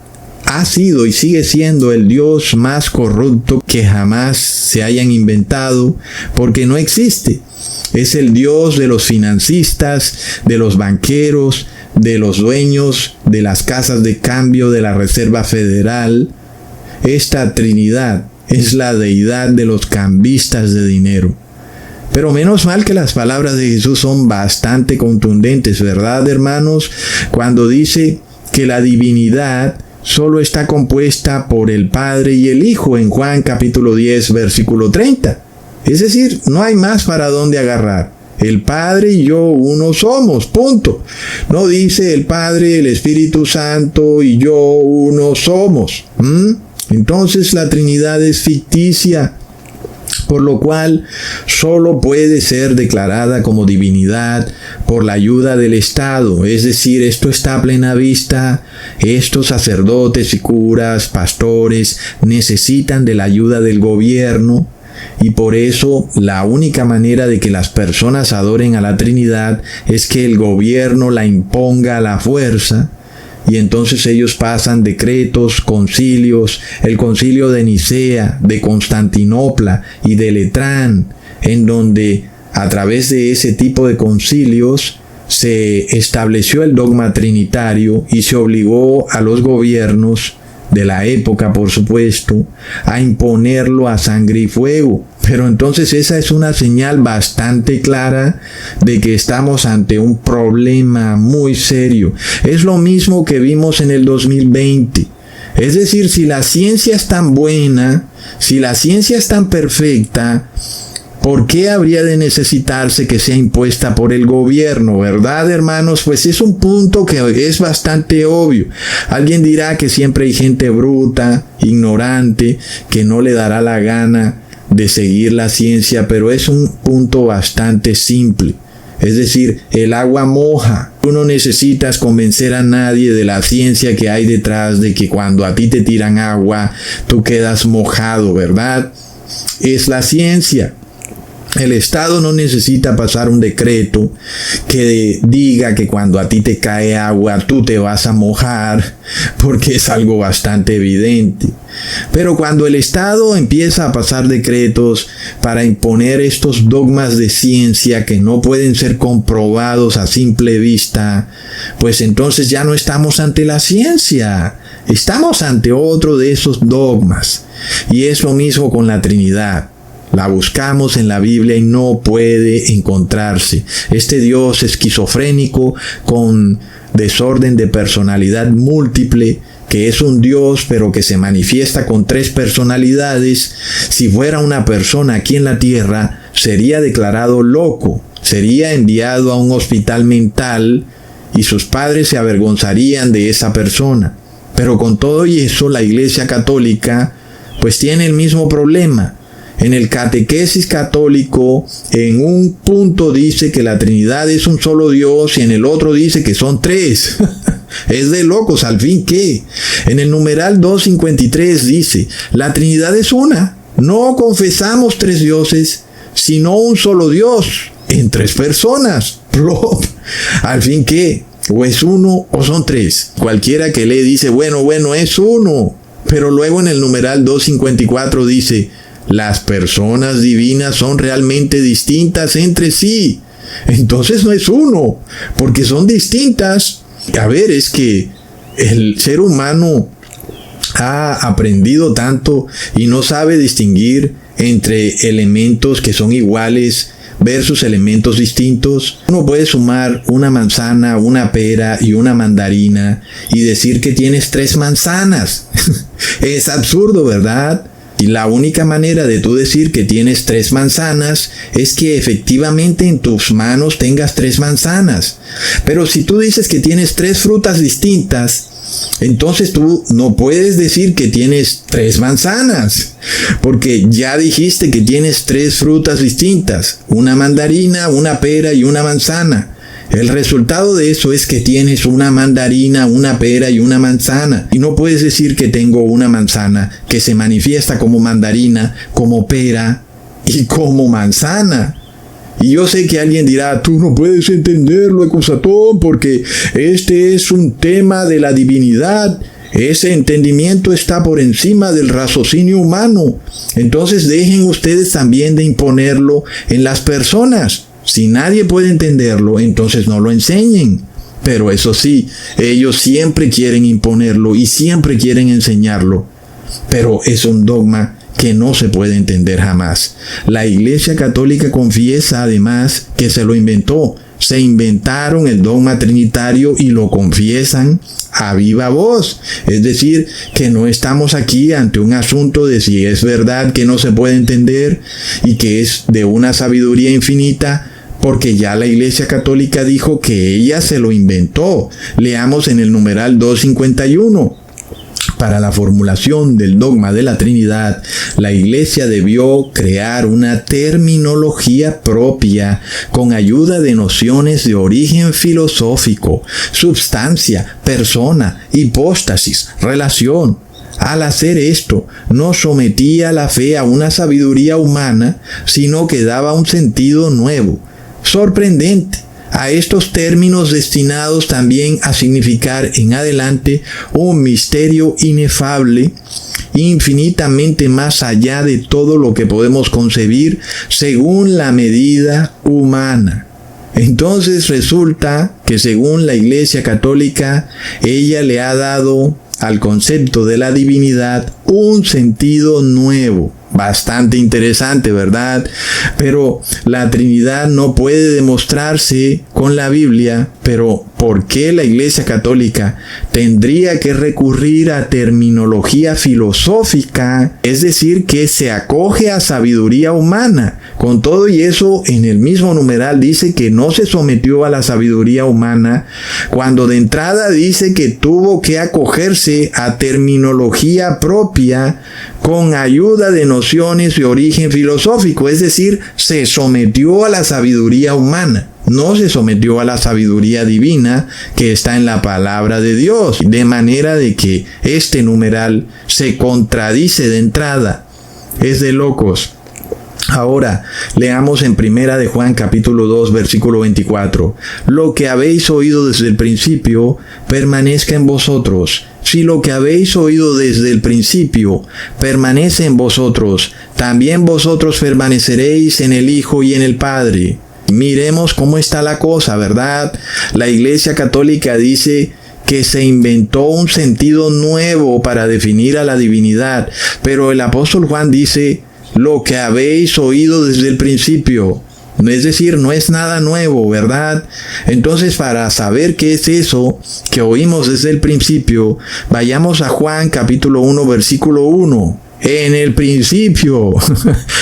ha sido y sigue siendo el Dios más corrupto que jamás se hayan inventado, porque no existe. Es el Dios de los financistas, de los banqueros, de los dueños de las casas de cambio de la Reserva Federal. Esta Trinidad es la deidad de los cambistas de dinero. Pero menos mal que las palabras de Jesús son bastante contundentes, ¿verdad, hermanos? Cuando dice que la divinidad solo está compuesta por el Padre y el Hijo en Juan capítulo 10, versículo 30. Es decir, no hay más para dónde agarrar. El Padre y yo uno somos, punto. No dice el Padre, el Espíritu Santo y yo uno somos. Entonces la Trinidad es ficticia, por lo cual solo puede ser declarada como divinidad por la ayuda del Estado. Es decir, esto está a plena vista. Estos sacerdotes y curas, pastores, necesitan de la ayuda del gobierno. Y por eso la única manera de que las personas adoren a la Trinidad es que el gobierno la imponga a la fuerza, y entonces ellos pasan decretos, concilios, el concilio de Nicea, de Constantinopla y de Letrán, en donde a través de ese tipo de concilios se estableció el dogma trinitario y se obligó a los gobiernos de la época, por supuesto, a imponerlo a sangre y fuego. Pero entonces esa es una señal bastante clara de que estamos ante un problema muy serio. Es lo mismo que vimos en el 2020. Es decir, si la ciencia es tan buena, si la ciencia es tan perfecta, ¿Por qué habría de necesitarse que sea impuesta por el gobierno, verdad, hermanos? Pues es un punto que es bastante obvio. Alguien dirá que siempre hay gente bruta, ignorante, que no le dará la gana de seguir la ciencia, pero es un punto bastante simple. Es decir, el agua moja. Tú no necesitas convencer a nadie de la ciencia que hay detrás de que cuando a ti te tiran agua, tú quedas mojado, ¿verdad? Es la ciencia. El Estado no necesita pasar un decreto que diga que cuando a ti te cae agua tú te vas a mojar, porque es algo bastante evidente. Pero cuando el Estado empieza a pasar decretos para imponer estos dogmas de ciencia que no pueden ser comprobados a simple vista, pues entonces ya no estamos ante la ciencia, estamos ante otro de esos dogmas. Y es lo mismo con la Trinidad. La buscamos en la Biblia y no puede encontrarse. Este Dios esquizofrénico con desorden de personalidad múltiple, que es un Dios pero que se manifiesta con 3 personalidades, si fuera una persona aquí en la tierra, sería declarado loco, sería enviado a un hospital mental y sus padres se avergonzarían de esa persona. Pero con todo y eso, la Iglesia Católica pues tiene el mismo problema. En el catequesis católico, en un punto dice que la Trinidad es un solo Dios y en el otro dice que son 3. Es de locos, al fin, ¿qué? En el numeral 253 dice, la Trinidad es una. No confesamos 3 dioses, sino un solo Dios, en 3 personas. Al fin, ¿qué? O es uno o son 3. Cualquiera que lee dice, bueno, es uno. Pero luego en el numeral 254 dice, las personas divinas son realmente distintas entre sí. Entonces no es uno, porque son distintas. A ver, es que el ser humano ha aprendido tanto y no sabe distinguir entre elementos que son iguales versus elementos distintos. Uno puede sumar una manzana, una pera y una mandarina y decir que tienes 3 manzanas. Es absurdo, ¿verdad? Y la única manera de tú decir que tienes 3 manzanas es que efectivamente en tus manos tengas 3 manzanas. Pero si tú dices que tienes 3 frutas distintas, entonces tú no puedes decir que tienes 3 manzanas, porque ya dijiste que tienes 3 frutas distintas, una mandarina, una pera y una manzana. El resultado de eso es que tienes una mandarina, una pera y una manzana. Y no puedes decir que tengo una manzana que se manifiesta como mandarina, como pera y como manzana. Y yo sé que alguien dirá, tú no puedes entenderlo, Ecusatón, porque este es un tema de la divinidad. Ese entendimiento está por encima del raciocinio humano. Entonces dejen ustedes también de imponerlo en las personas. Si nadie puede entenderlo, entonces no lo enseñen. Pero eso sí, ellos siempre quieren imponerlo y siempre quieren enseñarlo. Pero es un dogma que no se puede entender jamás. La Iglesia Católica confiesa además que se lo inventó. Se inventaron el dogma trinitario y lo confiesan a viva voz. Es decir, que no estamos aquí ante un asunto de si es verdad que no se puede entender y que es de una sabiduría infinita, porque ya la Iglesia Católica dijo que ella se lo inventó. Leamos en el numeral 251. Para la formulación del dogma de la Trinidad, la Iglesia debió crear una terminología propia con ayuda de nociones de origen filosófico, substancia, persona, hipóstasis, relación. Al hacer esto, no sometía la fe a una sabiduría humana, sino que daba un sentido nuevo, sorprendente, a estos términos destinados también a significar en adelante un misterio inefable, infinitamente más allá de todo lo que podemos concebir según la medida humana. Entonces resulta que según la Iglesia Católica, ella le ha dado al concepto de la divinidad un sentido nuevo. Bastante interesante, ¿verdad? Pero la Trinidad no puede demostrarse con la Biblia, pero ¿por qué la Iglesia Católica tendría que recurrir a terminología filosófica? Es decir, que se acoge a sabiduría humana. Con todo y eso, en el mismo numeral dice que no se sometió a la sabiduría humana, cuando de entrada dice que tuvo que acogerse a terminología propia con ayuda de nociones de origen filosófico. Es decir, se sometió a la sabiduría humana. No se sometió a la sabiduría divina que está en la palabra de Dios. De manera de que este numeral se contradice de entrada. Es de locos. Ahora, leamos en Primera de Juan capítulo 2 versículo 24. Lo que habéis oído desde el principio, permanezca en vosotros. Si lo que habéis oído desde el principio permanece en vosotros, también vosotros permaneceréis en el Hijo y en el Padre. Miremos cómo está la cosa, ¿verdad? La Iglesia Católica dice que se inventó un sentido nuevo para definir a la divinidad, pero el apóstol Juan dice, lo que habéis oído desde el principio. Es decir, no es nada nuevo, ¿verdad? Entonces, para saber qué es eso que oímos desde el principio, vayamos a Juan capítulo 1, versículo 1. En el principio.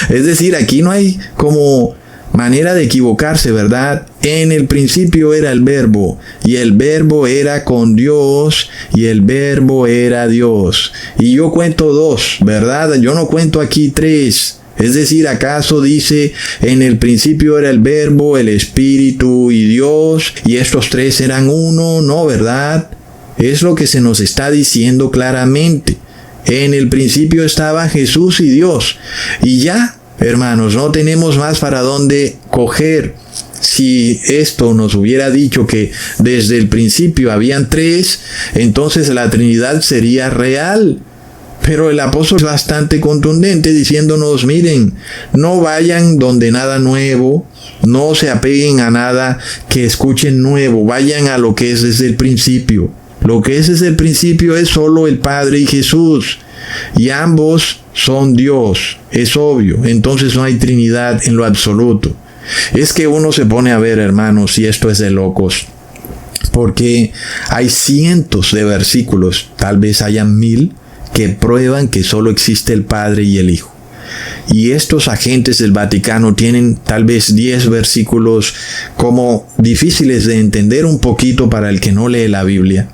Es decir, aquí no hay como manera de equivocarse, ¿verdad? En el principio era el Verbo, y el Verbo era con Dios, y el Verbo era Dios. Y yo cuento 2, ¿verdad? Yo no cuento aquí 3. Es decir, ¿acaso dice, en el principio era el Verbo, el Espíritu y Dios, y estos 3 eran uno? No, ¿verdad? Es lo que se nos está diciendo claramente. En el principio estaba Jesús y Dios. Y ya, hermanos, no tenemos más para dónde coger. Si esto nos hubiera dicho que desde el principio habían 3, entonces la Trinidad sería real. Pero el apóstol es bastante contundente diciéndonos, miren, no vayan donde nada nuevo, no se apeguen a nada que escuchen nuevo, vayan a lo que es desde el principio. Lo que es desde el principio es solo el Padre y Jesús, y ambos son Dios, es obvio, entonces no hay Trinidad en lo absoluto. Es que uno se pone a ver, hermanos, y esto es de locos, porque hay cientos de versículos, tal vez hayan 1000, que prueban que solo existe el Padre y el Hijo. Y estos agentes del Vaticano tienen tal vez 10 versículos como difíciles de entender un poquito para el que no lee la Biblia.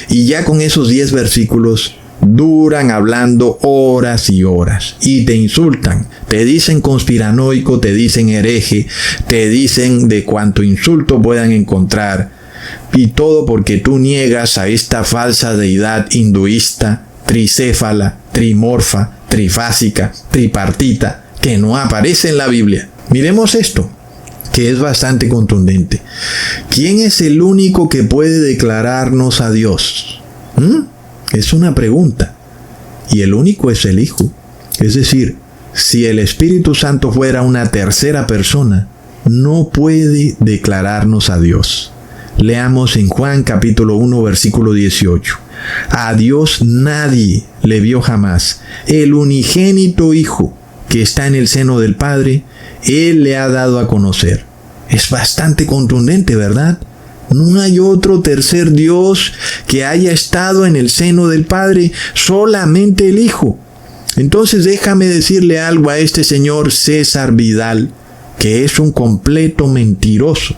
Y ya con esos 10 versículos duran hablando horas y horas y te insultan, te dicen conspiranoico, te dicen hereje, te dicen de cuánto insulto puedan encontrar, y todo porque tú niegas a esta falsa deidad hinduista, tricéfala, trimorfa, trifásica, tripartita, que no aparece en la Biblia. Miremos esto, que es bastante contundente. ¿Quién es el único que puede declararnos a Dios? Es una pregunta. Y el único es el Hijo. Es decir, si el Espíritu Santo fuera una tercera persona, no puede declararnos a Dios. Leamos en Juan capítulo 1 versículo 18. A Dios nadie le vio jamás. El unigénito Hijo que está en el seno del Padre, Él le ha dado a conocer. Es bastante contundente, ¿verdad? No hay otro tercer Dios que haya estado en el seno del Padre, solamente el Hijo. Entonces déjame decirle algo a este señor César Vidal, que es un completo mentiroso.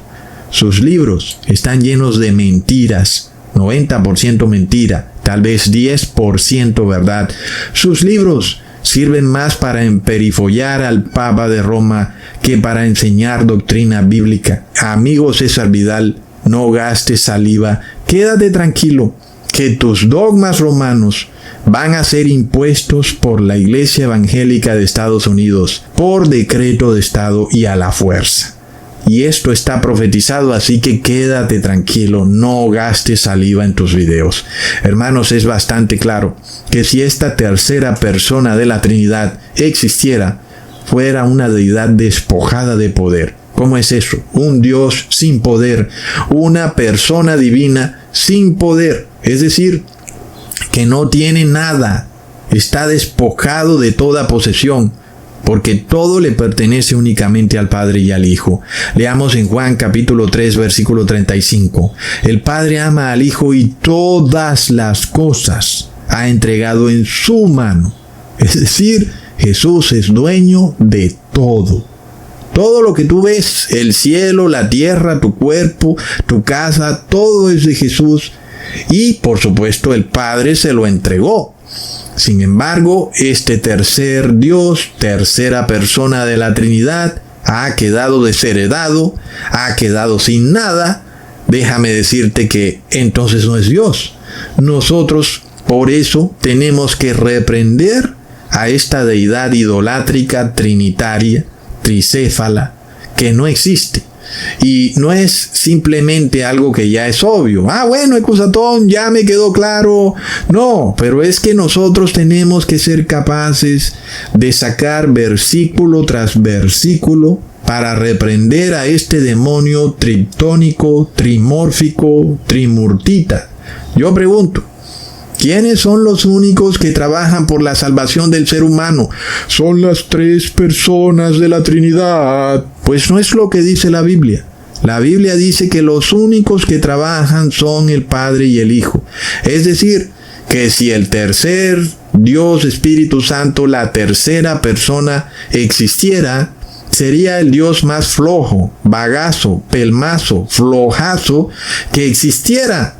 Sus libros están llenos de mentiras, 90% mentira, tal vez 10% verdad. Sus libros sirven más para emperifollar al Papa de Roma que para enseñar doctrina bíblica. Amigo César Vidal, no gastes saliva, quédate tranquilo, que tus dogmas romanos van a ser impuestos por la Iglesia Evangélica de Estados Unidos, por decreto de Estado y a la fuerza. Y esto está profetizado, así que quédate tranquilo, no gastes saliva en tus videos. Hermanos, es bastante claro que si esta tercera persona de la Trinidad existiera, fuera una deidad despojada de poder. ¿Cómo es eso? Un Dios sin poder, una persona divina sin poder, es decir, que no tiene nada, está despojado de toda posesión. porque todo le pertenece únicamente al Padre y al Hijo. Leamos en Juan capítulo 3, versículo 35. El Padre ama al Hijo y todas las cosas ha entregado en su mano. Es decir, Jesús es dueño de todo. Todo lo que tú ves, el cielo, la tierra, tu cuerpo, tu casa, todo es de Jesús. Y por supuesto el Padre se lo entregó. Sin embargo, este tercer Dios, tercera persona de la Trinidad, ha quedado desheredado, ha quedado sin nada. Déjame decirte que entonces no es Dios. Nosotros, por eso, tenemos que reprender a esta deidad idolátrica, trinitaria, tricéfala, que no existe. Y no es simplemente algo que ya es obvio. Bueno, Ecusatón, ya me quedó claro. No, pero es que nosotros tenemos que ser capaces de sacar versículo tras versículo para reprender a este demonio triptónico, trimórfico, trimurtita. Yo pregunto, ¿quiénes son los únicos que trabajan por la salvación del ser humano? Son las tres personas de la Trinidad. Pues no es lo que dice la Biblia. La Biblia dice que los únicos que trabajan son el Padre y el Hijo. Es decir, que si el tercer Dios Espíritu Santo, la tercera persona, existiera, sería el Dios más flojo, bagazo, pelmazo, flojazo que existiera,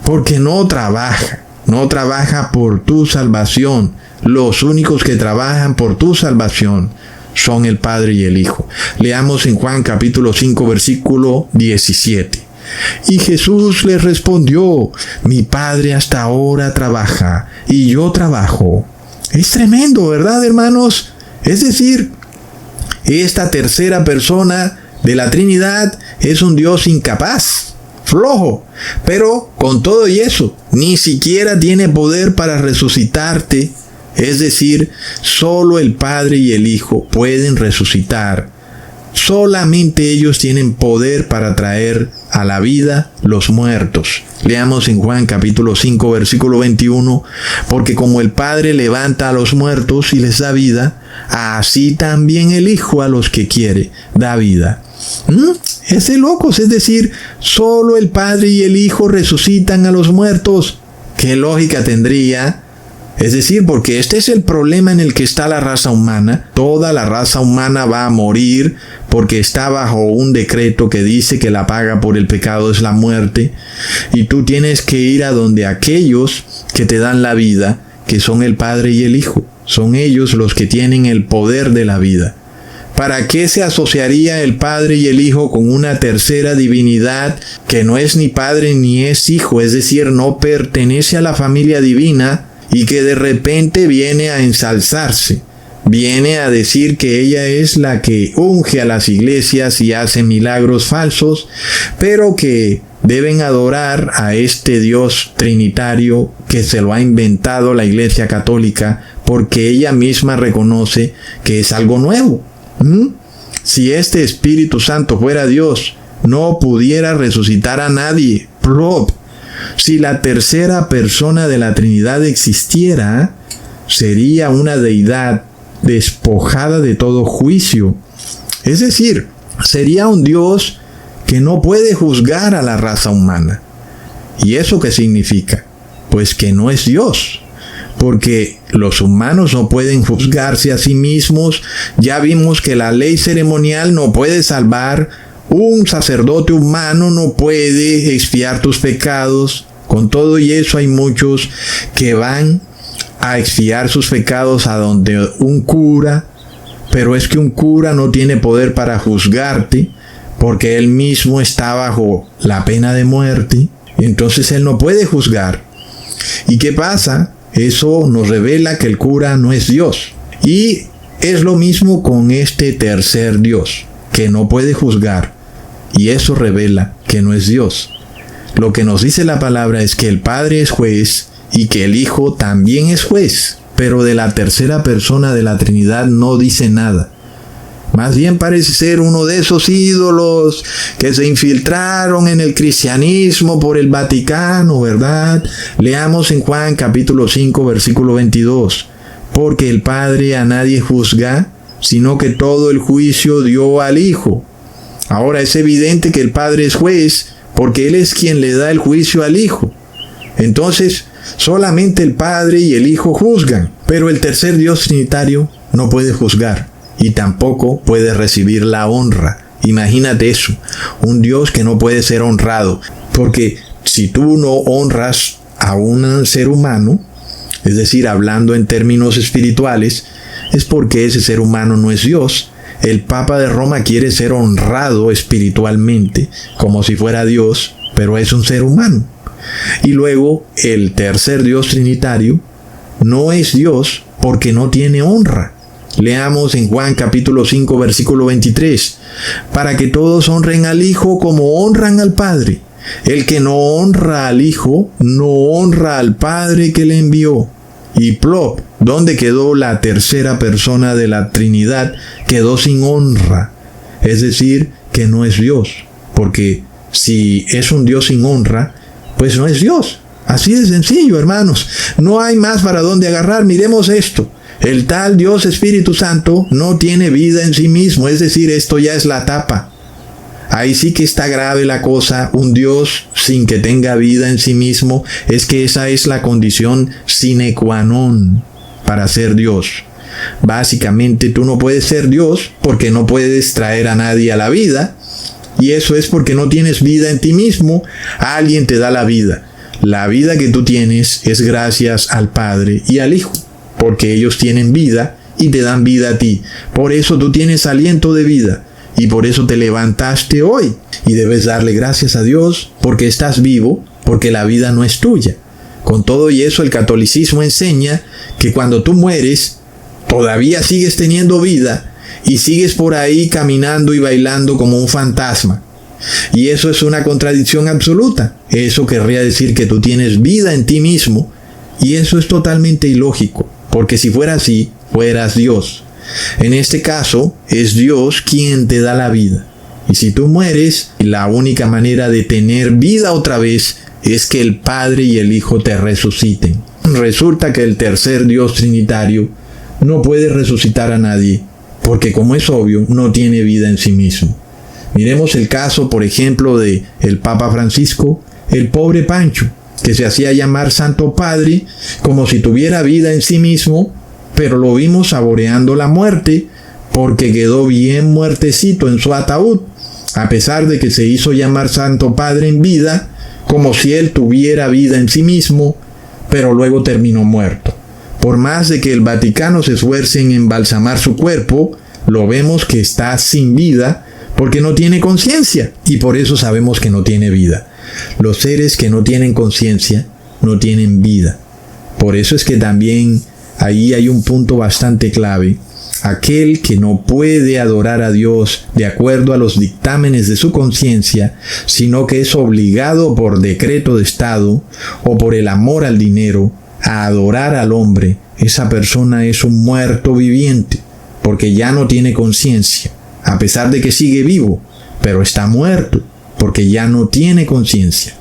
porque no trabaja. No trabaja por tu salvación. Los únicos que trabajan por tu salvación son el Padre y el Hijo. Leamos en Juan capítulo 5, versículo 17. Y Jesús les respondió: mi Padre hasta ahora trabaja y yo trabajo. Es tremendo, ¿verdad, hermanos? Es decir, esta tercera persona de la Trinidad es un Dios incapaz, flojo, pero con todo y eso, ni siquiera tiene poder para resucitarte. Es decir, solo el Padre y el Hijo pueden resucitar. Solamente ellos tienen poder para traer a la vida los muertos. Leamos en Juan capítulo 5, versículo 21, porque como el Padre levanta a los muertos y les da vida, así también el Hijo a los que quiere da vida. Es de locos, es decir, solo el Padre y el Hijo resucitan a los muertos. ¿Qué lógica tendría? Es decir, porque este es el problema en el que está la raza humana. Toda la raza humana va a morir porque está bajo un decreto que dice que la paga por el pecado es la muerte. Y tú tienes que ir a donde aquellos que te dan la vida, que son el Padre y el Hijo. Son ellos los que tienen el poder de la vida. ¿Para qué se asociaría el Padre y el Hijo con una tercera divinidad que no es ni Padre ni es Hijo? Es decir, no pertenece a la familia divina y que de repente viene a ensalzarse, viene a decir que ella es la que unge a las iglesias y hace milagros falsos, pero que deben adorar a este Dios trinitario que se lo ha inventado la Iglesia Católica porque ella misma reconoce que es algo nuevo. Si este Espíritu Santo fuera Dios, no pudiera resucitar a nadie. Plop. Si la tercera persona de la Trinidad existiera, sería una deidad despojada de todo juicio. Es decir, sería un Dios que no puede juzgar a la raza humana. ¿Y eso qué significa? Pues que no es Dios. Porque los humanos no pueden juzgarse a sí mismos. Ya vimos que la ley ceremonial no puede salvar. Un sacerdote humano no puede expiar tus pecados. Con todo y eso hay muchos que van a expiar sus pecados a donde un cura. Pero es que un cura no tiene poder para juzgarte, porque él mismo está bajo la pena de muerte. Entonces él no puede juzgar. ¿Y qué pasa? Eso nos revela que el cura no es Dios. Y es lo mismo con este tercer Dios, que no puede juzgar. Y eso revela que no es Dios. Lo que nos dice la palabra es que el Padre es juez y que el Hijo también es juez. Pero de la tercera persona de la Trinidad no dice nada. Más bien parece ser uno de esos ídolos que se infiltraron en el cristianismo por el Vaticano, ¿verdad? Leamos en Juan capítulo 5, versículo 22. Porque el Padre a nadie juzga, sino que todo el juicio dio al Hijo. Ahora es evidente que el Padre es juez, porque Él es quien le da el juicio al Hijo. Entonces, solamente el Padre y el Hijo juzgan, pero el tercer Dios trinitario no puede juzgar y tampoco puede recibir la honra. Imagínate eso, un Dios que no puede ser honrado, porque si tú no honras a un ser humano, es decir, hablando en términos espirituales, es porque ese ser humano no es Dios. El Papa de Roma quiere ser honrado espiritualmente, como si fuera Dios, pero es un ser humano. Y luego, el tercer Dios trinitario no es Dios porque no tiene honra. Leamos en Juan capítulo 5, versículo 23. Para que todos honren al Hijo como honran al Padre. El que no honra al Hijo, no honra al Padre que le envió. Y plop, ¿dónde quedó la tercera persona de la Trinidad? Quedó sin honra. Es decir, que no es Dios. Porque si es un Dios sin honra, pues no es Dios. Así de sencillo, hermanos. No hay más para dónde agarrar. Miremos esto. El tal Dios Espíritu Santo no tiene vida en sí mismo. Es decir, esto ya es la tapa. Ahí sí que está grave la cosa. Un Dios sin que tenga vida en sí mismo, es que esa es la condición sine qua non para ser Dios. Básicamente tú no puedes ser Dios porque no puedes traer a nadie a la vida. Y eso es porque no tienes vida en ti mismo. Alguien te da la vida. La vida que tú tienes es gracias al Padre y al Hijo, porque ellos tienen vida y te dan vida a ti. Por eso tú tienes aliento de vida y por eso te levantaste hoy. Y debes darle gracias a Dios porque estás vivo, porque la vida no es tuya. Con todo y eso, el catolicismo enseña que cuando tú mueres, todavía sigues teniendo vida y sigues por ahí caminando y bailando como un fantasma. Y eso es una contradicción absoluta. Eso querría decir que tú tienes vida en ti mismo, y eso es totalmente ilógico, porque si fuera así, fueras Dios. En este caso, es Dios quien te da la vida. Y si tú mueres, la única manera de tener vida otra vez es que el Padre y el Hijo te resuciten. Resulta que el tercer Dios trinitario no puede resucitar a nadie, porque como es obvio, no tiene vida en sí mismo. Miremos el caso, por ejemplo, de el Papa Francisco, el pobre Pancho, que se hacía llamar Santo Padre, como si tuviera vida en sí mismo, pero lo vimos saboreando la muerte, porque quedó bien muertecito en su ataúd, a pesar de que se hizo llamar Santo Padre en vida, como si él tuviera vida en sí mismo, pero luego terminó muerto. Por más de que el Vaticano se esfuerce en embalsamar su cuerpo, lo vemos que está sin vida, porque no tiene conciencia, y por eso sabemos que no tiene vida. Los seres que no tienen conciencia no tienen vida. Por eso es que también ahí hay un punto bastante clave. Aquel que no puede adorar a Dios de acuerdo a los dictámenes de su conciencia, sino que es obligado por decreto de Estado o por el amor al dinero a adorar al hombre, esa persona es un muerto viviente, porque ya no tiene conciencia. A pesar de que sigue vivo, pero está muerto, porque ya no tiene conciencia.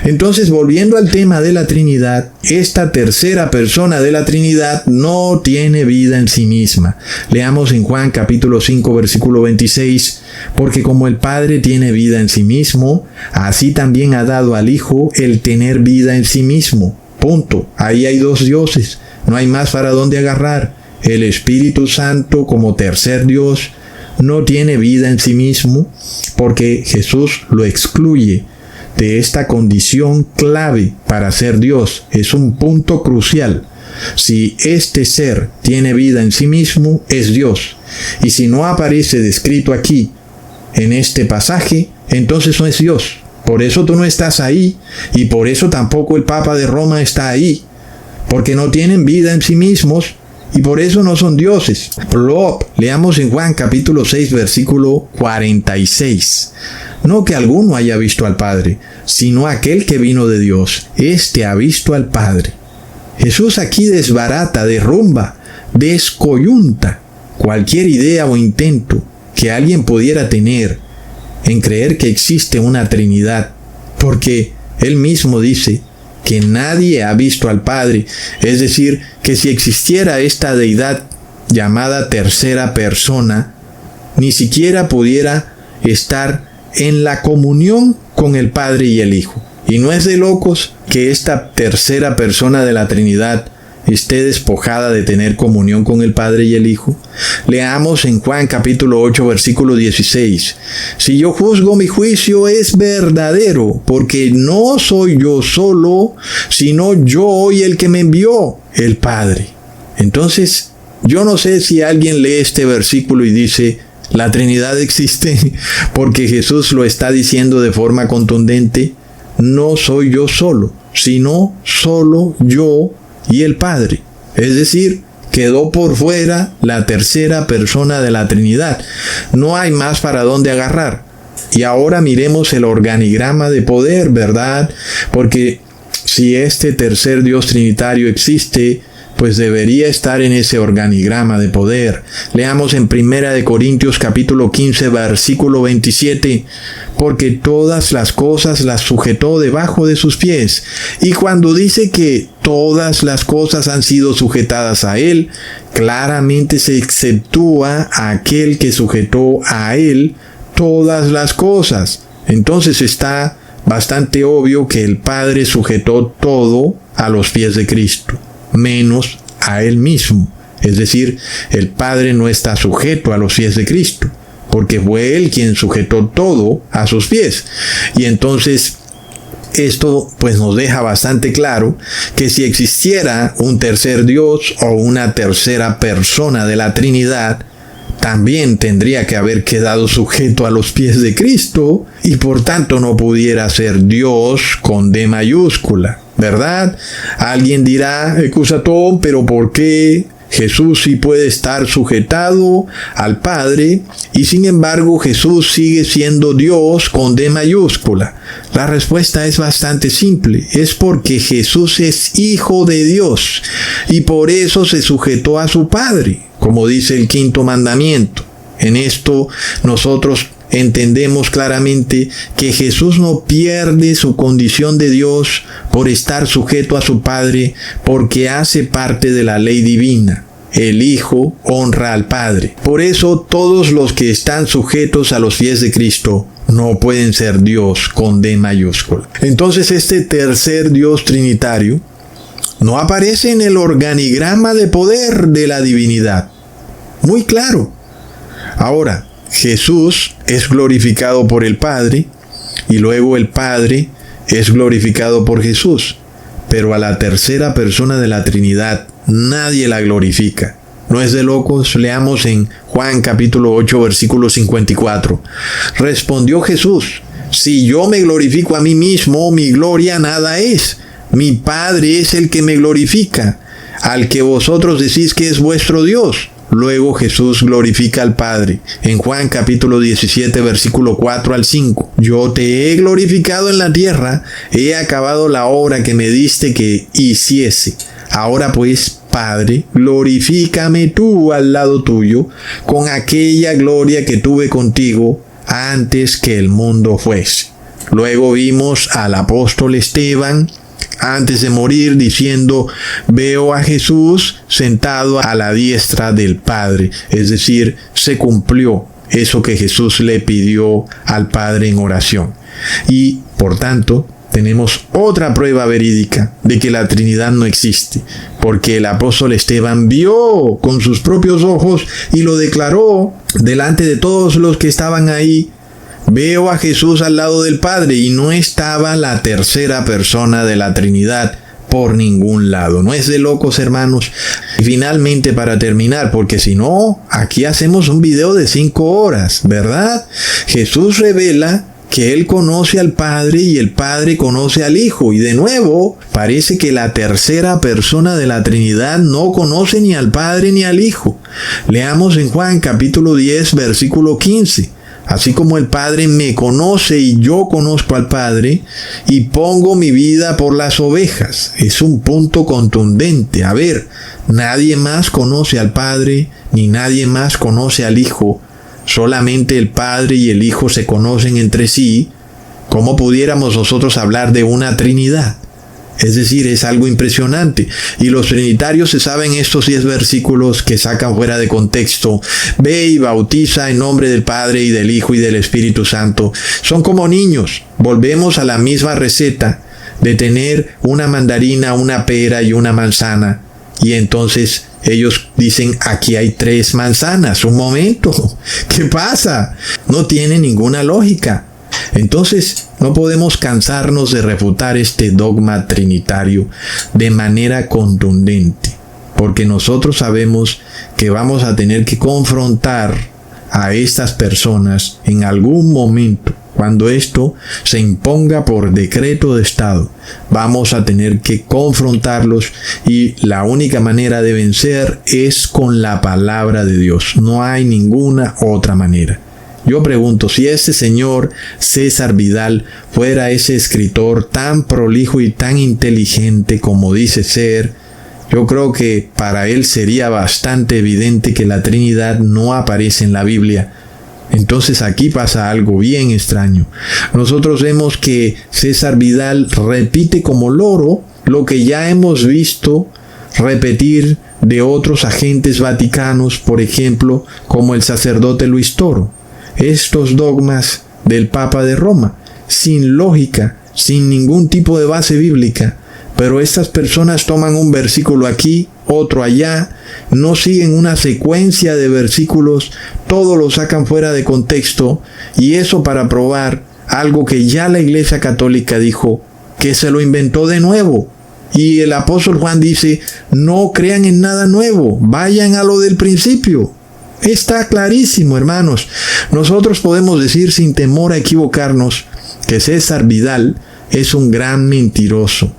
Entonces, volviendo al tema de la Trinidad, esta tercera persona de la Trinidad no tiene vida en sí misma. Leamos en Juan capítulo 5, versículo 26, porque como el Padre tiene vida en sí mismo, así también ha dado al Hijo el tener vida en sí mismo. Punto. Ahí hay dos dioses, no hay más para dónde agarrar. El Espíritu Santo como tercer Dios no tiene vida en sí mismo porque Jesús lo excluye de esta condición clave para ser Dios. Es un punto crucial. Si este ser tiene vida en sí mismo, es Dios. Y si no aparece descrito aquí, en este pasaje, entonces no es Dios. Por eso tú no estás ahí, y por eso tampoco el Papa de Roma está ahí, porque no tienen vida en sí mismos, y por eso no son dioses. Leamos en Juan capítulo 6, versículo 46. No que alguno haya visto al Padre, sino aquel que vino de Dios. Este ha visto al Padre. Jesús aquí desbarata, derrumba, descoyunta cualquier idea o intento que alguien pudiera tener en creer que existe una Trinidad, porque Él mismo dice que nadie ha visto al Padre. Es decir, que si existiera esta deidad llamada tercera persona, ni siquiera pudiera estar en la comunión con el Padre y el Hijo. Y no es de locos que esta tercera persona de la Trinidad esté despojada de tener comunión con el Padre y el Hijo. Leamos en Juan capítulo 8, versículo 16. Si yo juzgo, mi juicio es verdadero, porque no soy yo solo, sino yo y el que me envió, el Padre. Entonces, yo no sé si alguien lee este versículo y dice, la Trinidad existe, porque Jesús lo está diciendo de forma contundente. No soy yo solo, sino solo yo y el Padre. Es decir, quedó por fuera la tercera persona de la Trinidad. No hay más para dónde agarrar. Y ahora miremos el organigrama de poder, ¿verdad? Porque si este tercer Dios trinitario existe, pues debería estar en ese organigrama de poder. Leamos en 1 Corintios capítulo 15, versículo 27. Porque todas las cosas las sujetó debajo de sus pies. Y cuando dice que todas las cosas han sido sujetadas a Él, claramente se exceptúa a aquel que sujetó a Él todas las cosas. Entonces está bastante obvio que el Padre sujetó todo a los pies de Cristo, menos a Él mismo. Es decir, el Padre no está sujeto a los pies de Cristo, porque fue Él quien sujetó todo a sus pies. Y entonces esto pues nos deja bastante claro que si existiera un tercer Dios o una tercera persona de la Trinidad, también tendría que haber quedado sujeto a los pies de Cristo y por tanto no pudiera ser Dios con D mayúscula, ¿verdad? Alguien dirá, Cusatón, pero ¿por qué Jesús sí puede estar sujetado al Padre y sin embargo Jesús sigue siendo Dios con D mayúscula? La respuesta es bastante simple. Es porque Jesús es Hijo de Dios y por eso se sujetó a su Padre, como dice el quinto mandamiento. En esto nosotros entendemos claramente que Jesús no pierde su condición de Dios por estar sujeto a su Padre, porque hace parte de la ley divina. El Hijo honra al Padre. Por eso todos los que están sujetos a los pies de Cristo no pueden ser Dios con D mayúscula. Entonces este tercer Dios trinitario no aparece en el organigrama de poder de la divinidad. Muy claro. Ahora, Jesús es glorificado por el Padre y luego el Padre es glorificado por Jesús. Pero a la tercera persona de la Trinidad nadie la glorifica. ¿No es de locos? Leamos en Juan capítulo 8, versículo 54. Respondió Jesús, si yo me glorifico a mí mismo, mi gloria nada es. Mi Padre es el que me glorifica, al que vosotros decís que es vuestro Dios. Luego Jesús glorifica al Padre. En Juan capítulo 17, versículo 4 al 5. Yo te he glorificado en la tierra, he acabado la obra que me diste que hiciese. Ahora pues, Padre, glorifícame tú al lado tuyo, con aquella gloria que tuve contigo antes que el mundo fuese. Luego vimos al apóstol Esteban, antes de morir, diciendo, veo a Jesús sentado a la diestra del Padre. Es decir, se cumplió eso que Jesús le pidió al Padre en oración. Y, por tanto, tenemos otra prueba verídica de que la Trinidad no existe, porque el apóstol Esteban vio con sus propios ojos y lo declaró delante de todos los que estaban ahí. Veo a Jesús al lado del Padre y no estaba la tercera persona de la Trinidad por ningún lado. ¿No es de locos, hermanos? Y finalmente, para terminar, porque si no, aquí hacemos un video de 5 horas, ¿verdad? Jesús revela que Él conoce al Padre y el Padre conoce al Hijo. Y de nuevo, parece que la tercera persona de la Trinidad no conoce ni al Padre ni al Hijo. Leamos en Juan capítulo 10, versículo 15. Así como el Padre me conoce y yo conozco al Padre y pongo mi vida por las ovejas. Es un punto contundente. A ver, nadie más conoce al Padre ni nadie más conoce al Hijo. Solamente el Padre y el Hijo se conocen entre sí. ¿Cómo pudiéramos nosotros hablar de una Trinidad? Es decir, es algo impresionante. Y los trinitarios se saben estos 10 versículos que sacan fuera de contexto. Ve y bautiza en nombre del Padre y del Hijo y del Espíritu Santo. Son como niños. Volvemos a la misma receta de tener una mandarina, una pera y una manzana. Y entonces ellos dicen, aquí hay 3 manzanas. Un momento. ¿Qué pasa? No tiene ninguna lógica. Entonces, no podemos cansarnos de refutar este dogma trinitario de manera contundente, porque nosotros sabemos que vamos a tener que confrontar a estas personas en algún momento. Cuando esto se imponga por decreto de Estado, vamos a tener que confrontarlos, y la única manera de vencer es con la palabra de Dios. No hay ninguna otra manera. Yo pregunto, si este señor César Vidal fuera ese escritor tan prolijo y tan inteligente como dice ser, yo creo que para él sería bastante evidente que la Trinidad no aparece en la Biblia. Entonces aquí pasa algo bien extraño. Nosotros vemos que César Vidal repite como loro lo que ya hemos visto repetir de otros agentes vaticanos, por ejemplo, como el sacerdote Luis Toro. Estos dogmas del Papa de Roma, sin lógica, sin ningún tipo de base bíblica, pero estas personas toman un versículo aquí, otro allá, no siguen una secuencia de versículos, todo lo sacan fuera de contexto, y eso para probar algo que ya la Iglesia Católica dijo, que se lo inventó de nuevo. Y el apóstol Juan dice, no crean en nada nuevo, vayan a lo del principio. Está clarísimo, hermanos. Nosotros podemos decir sin temor a equivocarnos que César Vidal es un gran mentiroso.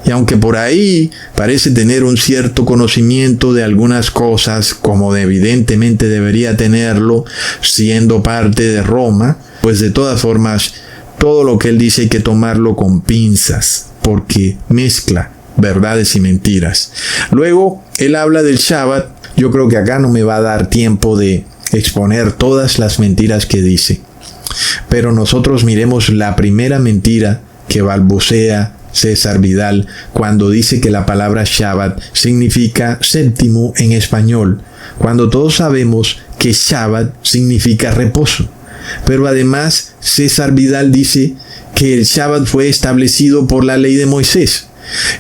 Y aunque por ahí parece tener un cierto conocimiento de algunas cosas, como evidentemente debería tenerlo, siendo parte de Roma, pues de todas formas, todo lo que él dice hay que tomarlo con pinzas, porque mezcla verdades y mentiras. Luego, él habla del Shabbat. Yo creo que acá no me va a dar tiempo de exponer todas las mentiras que dice. Pero nosotros miremos la primera mentira que balbucea César Vidal cuando dice que la palabra Shabbat significa séptimo en español, cuando todos sabemos que Shabbat significa reposo. Pero además César Vidal dice que el Shabbat fue establecido por la ley de Moisés.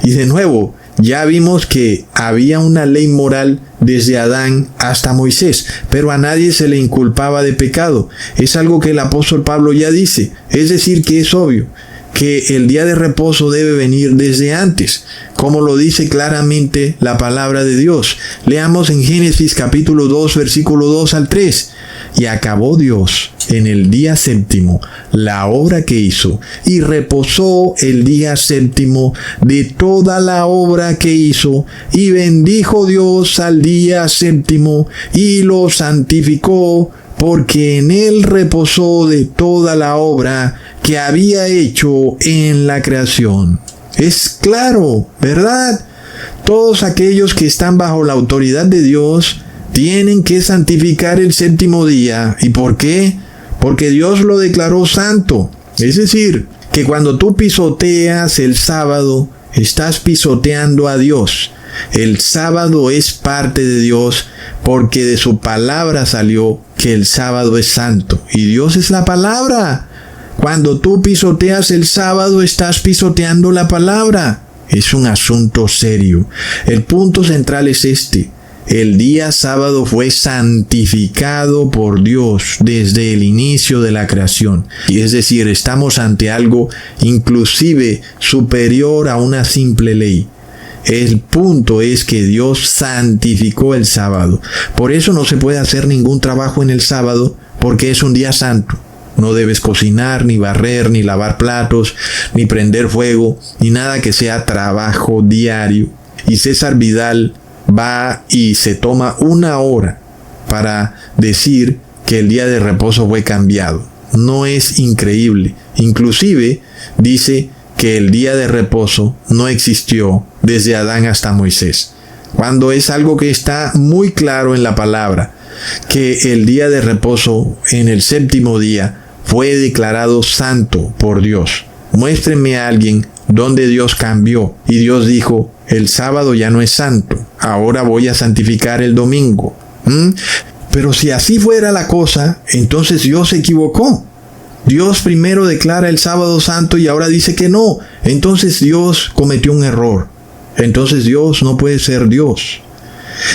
Y de nuevo, ya vimos que había una ley moral desde Adán hasta Moisés, pero a nadie se le inculpaba de pecado. Es algo que el apóstol Pablo ya dice, es decir, que es obvio que el día de reposo debe venir desde antes, como lo dice claramente la palabra de Dios. Leamos en Génesis capítulo 2, versículo 2 al 3. Y acabó Dios en el día séptimo la obra que hizo, y reposó el día séptimo de toda la obra que hizo, y bendijo Dios al día séptimo, y lo santificó, porque en él reposó de toda la obra que había hecho en la creación. Es claro, ¿verdad? Todos aquellos que están bajo la autoridad de Dios tienen que santificar el séptimo día. ¿Y por qué? Porque Dios lo declaró santo. Es decir, que cuando tú pisoteas el sábado, estás pisoteando a Dios. El sábado es parte de Dios, porque de su palabra salió que el sábado es santo. Y Dios es la palabra. Cuando tú pisoteas el sábado, estás pisoteando la palabra. Es un asunto serio. El punto central es este. El día sábado fue santificado por Dios desde el inicio de la creación. Y es decir, estamos ante algo inclusive superior a una simple ley. El punto es que Dios santificó el sábado. Por eso no se puede hacer ningún trabajo en el sábado, porque es un día santo. No debes cocinar, ni barrer, ni lavar platos, ni prender fuego, ni nada que sea trabajo diario. Y César Vidal va y se toma 1 hora para decir que el día de reposo fue cambiado. ¿No es increíble? Inclusive dice que el día de reposo no existió desde Adán hasta Moisés, cuando es algo que está muy claro en la palabra, que el día de reposo en el séptimo día fue declarado santo por Dios. muéstrenme a alguien donde Dios cambió y Dios dijo, el sábado ya no es santo, ahora voy a santificar el domingo. Pero si así fuera la cosa, entonces Dios se equivocó. Dios primero declara el sábado santo y ahora dice que no. Entonces Dios cometió un error. Entonces Dios no puede ser Dios.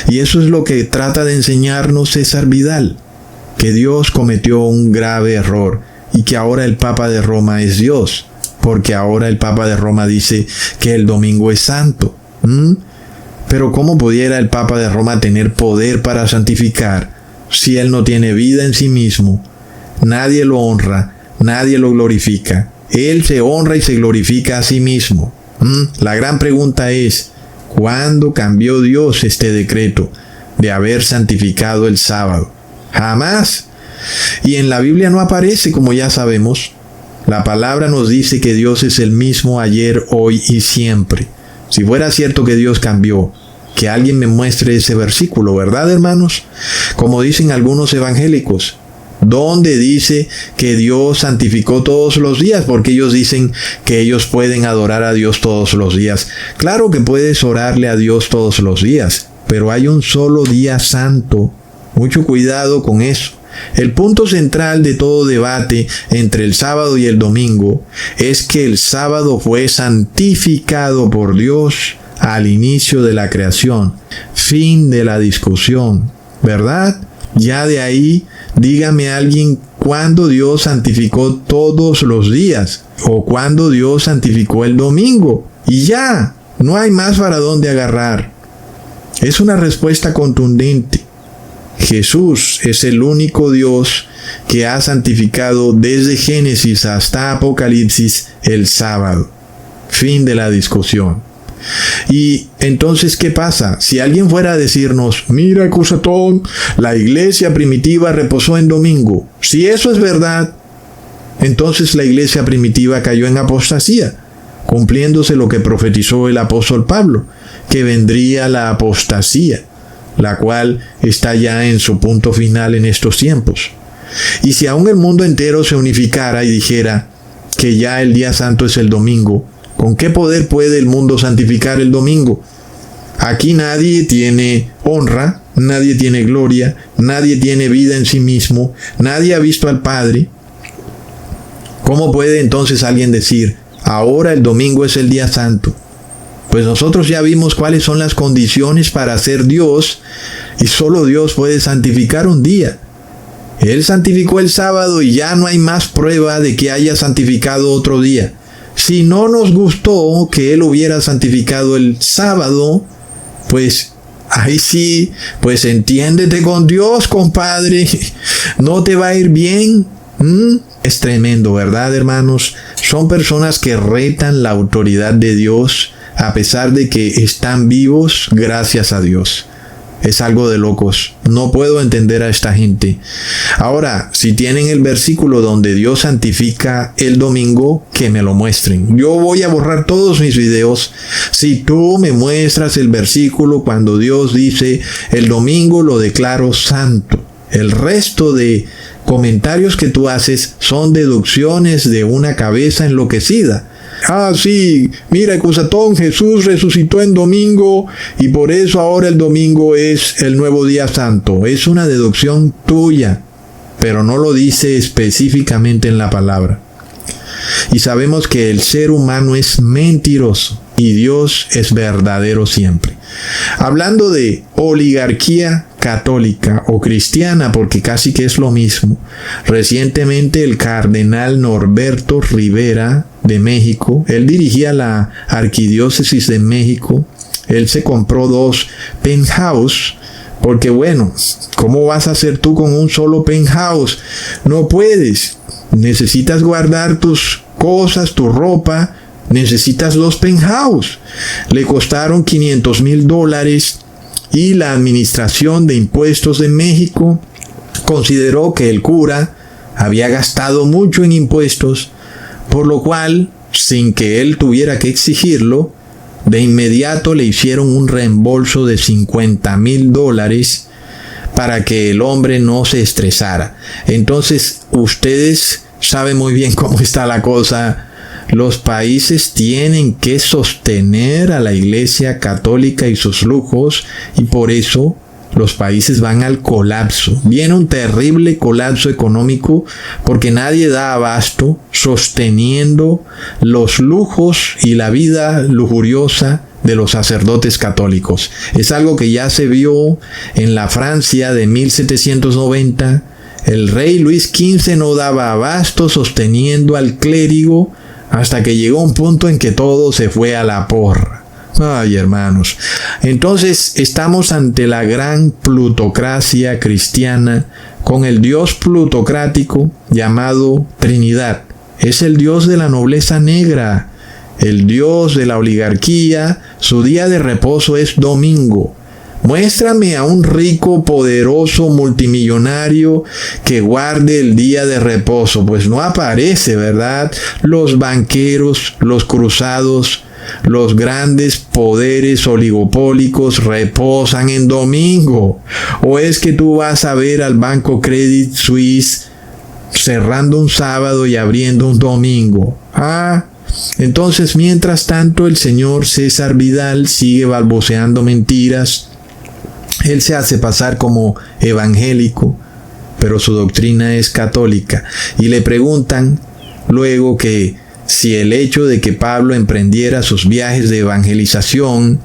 Y eso es lo que trata de enseñarnos César Vidal, que Dios cometió un grave error y que ahora el Papa de Roma es Dios, porque ahora el Papa de Roma dice que el domingo es santo. Pero ¿cómo pudiera el Papa de Roma tener poder para santificar si él no tiene vida en sí mismo? Nadie lo honra, nadie lo glorifica. Él se honra y se glorifica a sí mismo. La gran pregunta es, ¿cuándo cambió Dios este decreto de haber santificado el sábado? Jamás. Y en la Biblia no aparece, como ya sabemos. La palabra nos dice que Dios es el mismo ayer, hoy y siempre. Si fuera cierto que Dios cambió, que alguien me muestre ese versículo, ¿verdad, hermanos? Como dicen algunos evangélicos, ¿dónde dice que Dios santificó todos los días? Porque ellos dicen que ellos pueden adorar a Dios todos los días. Claro que puedes orarle a Dios todos los días, pero hay un solo día santo. Mucho cuidado con eso. El punto central de todo debate entre el sábado y el domingo es que el sábado fue santificado por Dios al inicio de la creación. Fin de la discusión, ¿verdad? Ya de ahí, dígame alguien cuándo Dios santificó todos los días o cuándo Dios santificó el domingo. Y ya, no hay más para dónde agarrar. Es una respuesta contundente. Jesús es el único Dios que ha santificado desde Génesis hasta Apocalipsis el sábado. Fin de la discusión. Y entonces, ¿qué pasa? Si alguien fuera a decirnos, mira, Cusatón, la iglesia primitiva reposó en domingo. Si eso es verdad, entonces la iglesia primitiva cayó en apostasía, cumpliéndose lo que profetizó el apóstol Pablo, que vendría la apostasía, la cual está ya en su punto final en estos tiempos. Y si aún el mundo entero se unificara y dijera que ya el día santo es el domingo, ¿con qué poder puede el mundo santificar el domingo? Aquí nadie tiene honra, nadie tiene gloria, nadie tiene vida en sí mismo, nadie ha visto al Padre. ¿Cómo puede entonces alguien decir, ahora el domingo es el día santo? Pues nosotros ya vimos cuáles son las condiciones para ser Dios, y solo Dios puede santificar un día. Él santificó el sábado y ya no hay más prueba de que haya santificado otro día. Si no nos gustó que Él hubiera santificado el sábado, pues ahí sí, pues entiéndete con Dios, compadre. ¿No te va a ir bien? Es tremendo, ¿verdad, hermanos? Son personas que retan la autoridad de Dios a pesar de que están vivos gracias a Dios. Es algo de locos. No puedo entender a esta gente. Ahora, si tienen el versículo donde Dios santifica el domingo, que me lo muestren. Yo voy a borrar todos mis videos si tú me muestras el versículo cuando Dios dice, el domingo lo declaro santo. El resto de comentarios que tú haces son deducciones de una cabeza enloquecida. Ah, sí, mira, Cusatón, Jesús resucitó en domingo y por eso ahora el domingo es el nuevo día santo. Es una deducción tuya, pero no lo dice específicamente en la palabra. Y sabemos que el ser humano es mentiroso y Dios es verdadero siempre. Hablando de oligarquía católica o cristiana, porque casi que es lo mismo, recientemente el cardenal Norberto Rivera de México, él dirigía la arquidiócesis de México, él se compró 2 penthouse, porque bueno, ¿cómo vas a hacer tú con un solo penthouse? No puedes, necesitas guardar tus cosas, tu ropa, necesitas 2 penthouse. Le costaron $500,000 y la Administración de Impuestos de México consideró que el cura había gastado mucho en impuestos, por lo cual, sin que él tuviera que exigirlo, de inmediato le hicieron un reembolso de $50,000 para que el hombre no se estresara. Entonces, ustedes saben muy bien cómo está la cosa Los países tienen que sostener a la Iglesia Católica y sus lujos, y por eso los países van al colapso. Viene un terrible colapso económico porque nadie da abasto sosteniendo los lujos y la vida lujuriosa de los sacerdotes católicos. Es algo que ya se vio en la Francia de 1790. El rey Luis XV no daba abasto sosteniendo al clérigo hasta que llegó un punto en que todo se fue a la porra. Ay, hermanos. Entonces estamos ante la gran plutocracia cristiana con el Dios plutocrático llamado Trinidad. Es el Dios de la nobleza negra, el Dios de la oligarquía. Su día de reposo es domingo. Muéstrame a un rico, poderoso, multimillonario que guarde el día de reposo. Pues no aparece, ¿verdad? Los banqueros, los cruzados, los grandes poderes oligopólicos reposan en domingo. ¿O es que tú vas a ver al Banco Credit Suisse cerrando un sábado y abriendo un domingo? Entonces, mientras tanto, el señor César Vidal sigue balbuceando mentiras. Él se hace pasar como evangélico, pero su doctrina es católica. Y le preguntan luego que si el hecho de que Pablo emprendiera sus viajes de evangelización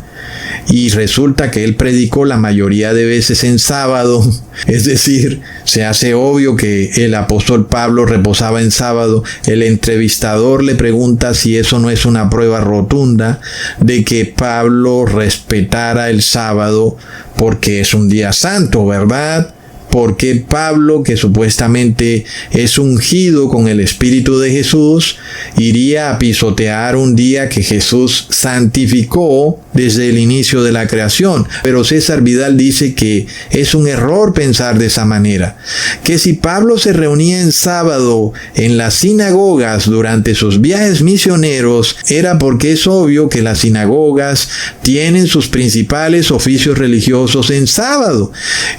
y resulta que él predicó la mayoría de veces en sábado, es decir, se hace obvio que el apóstol Pablo reposaba en sábado. El entrevistador le pregunta si eso no es una prueba rotunda de que Pablo respetara el sábado porque es un día santo, ¿verdad? Porque Pablo, que supuestamente es ungido con el Espíritu de Jesús, iría a pisotear un día que Jesús santificó desde el inicio de la creación. Pero César Vidal dice que es un error pensar de esa manera. Que si Pablo se reunía en sábado en las sinagogas durante sus viajes misioneros, era porque es obvio que las sinagogas tienen sus principales oficios religiosos en sábado.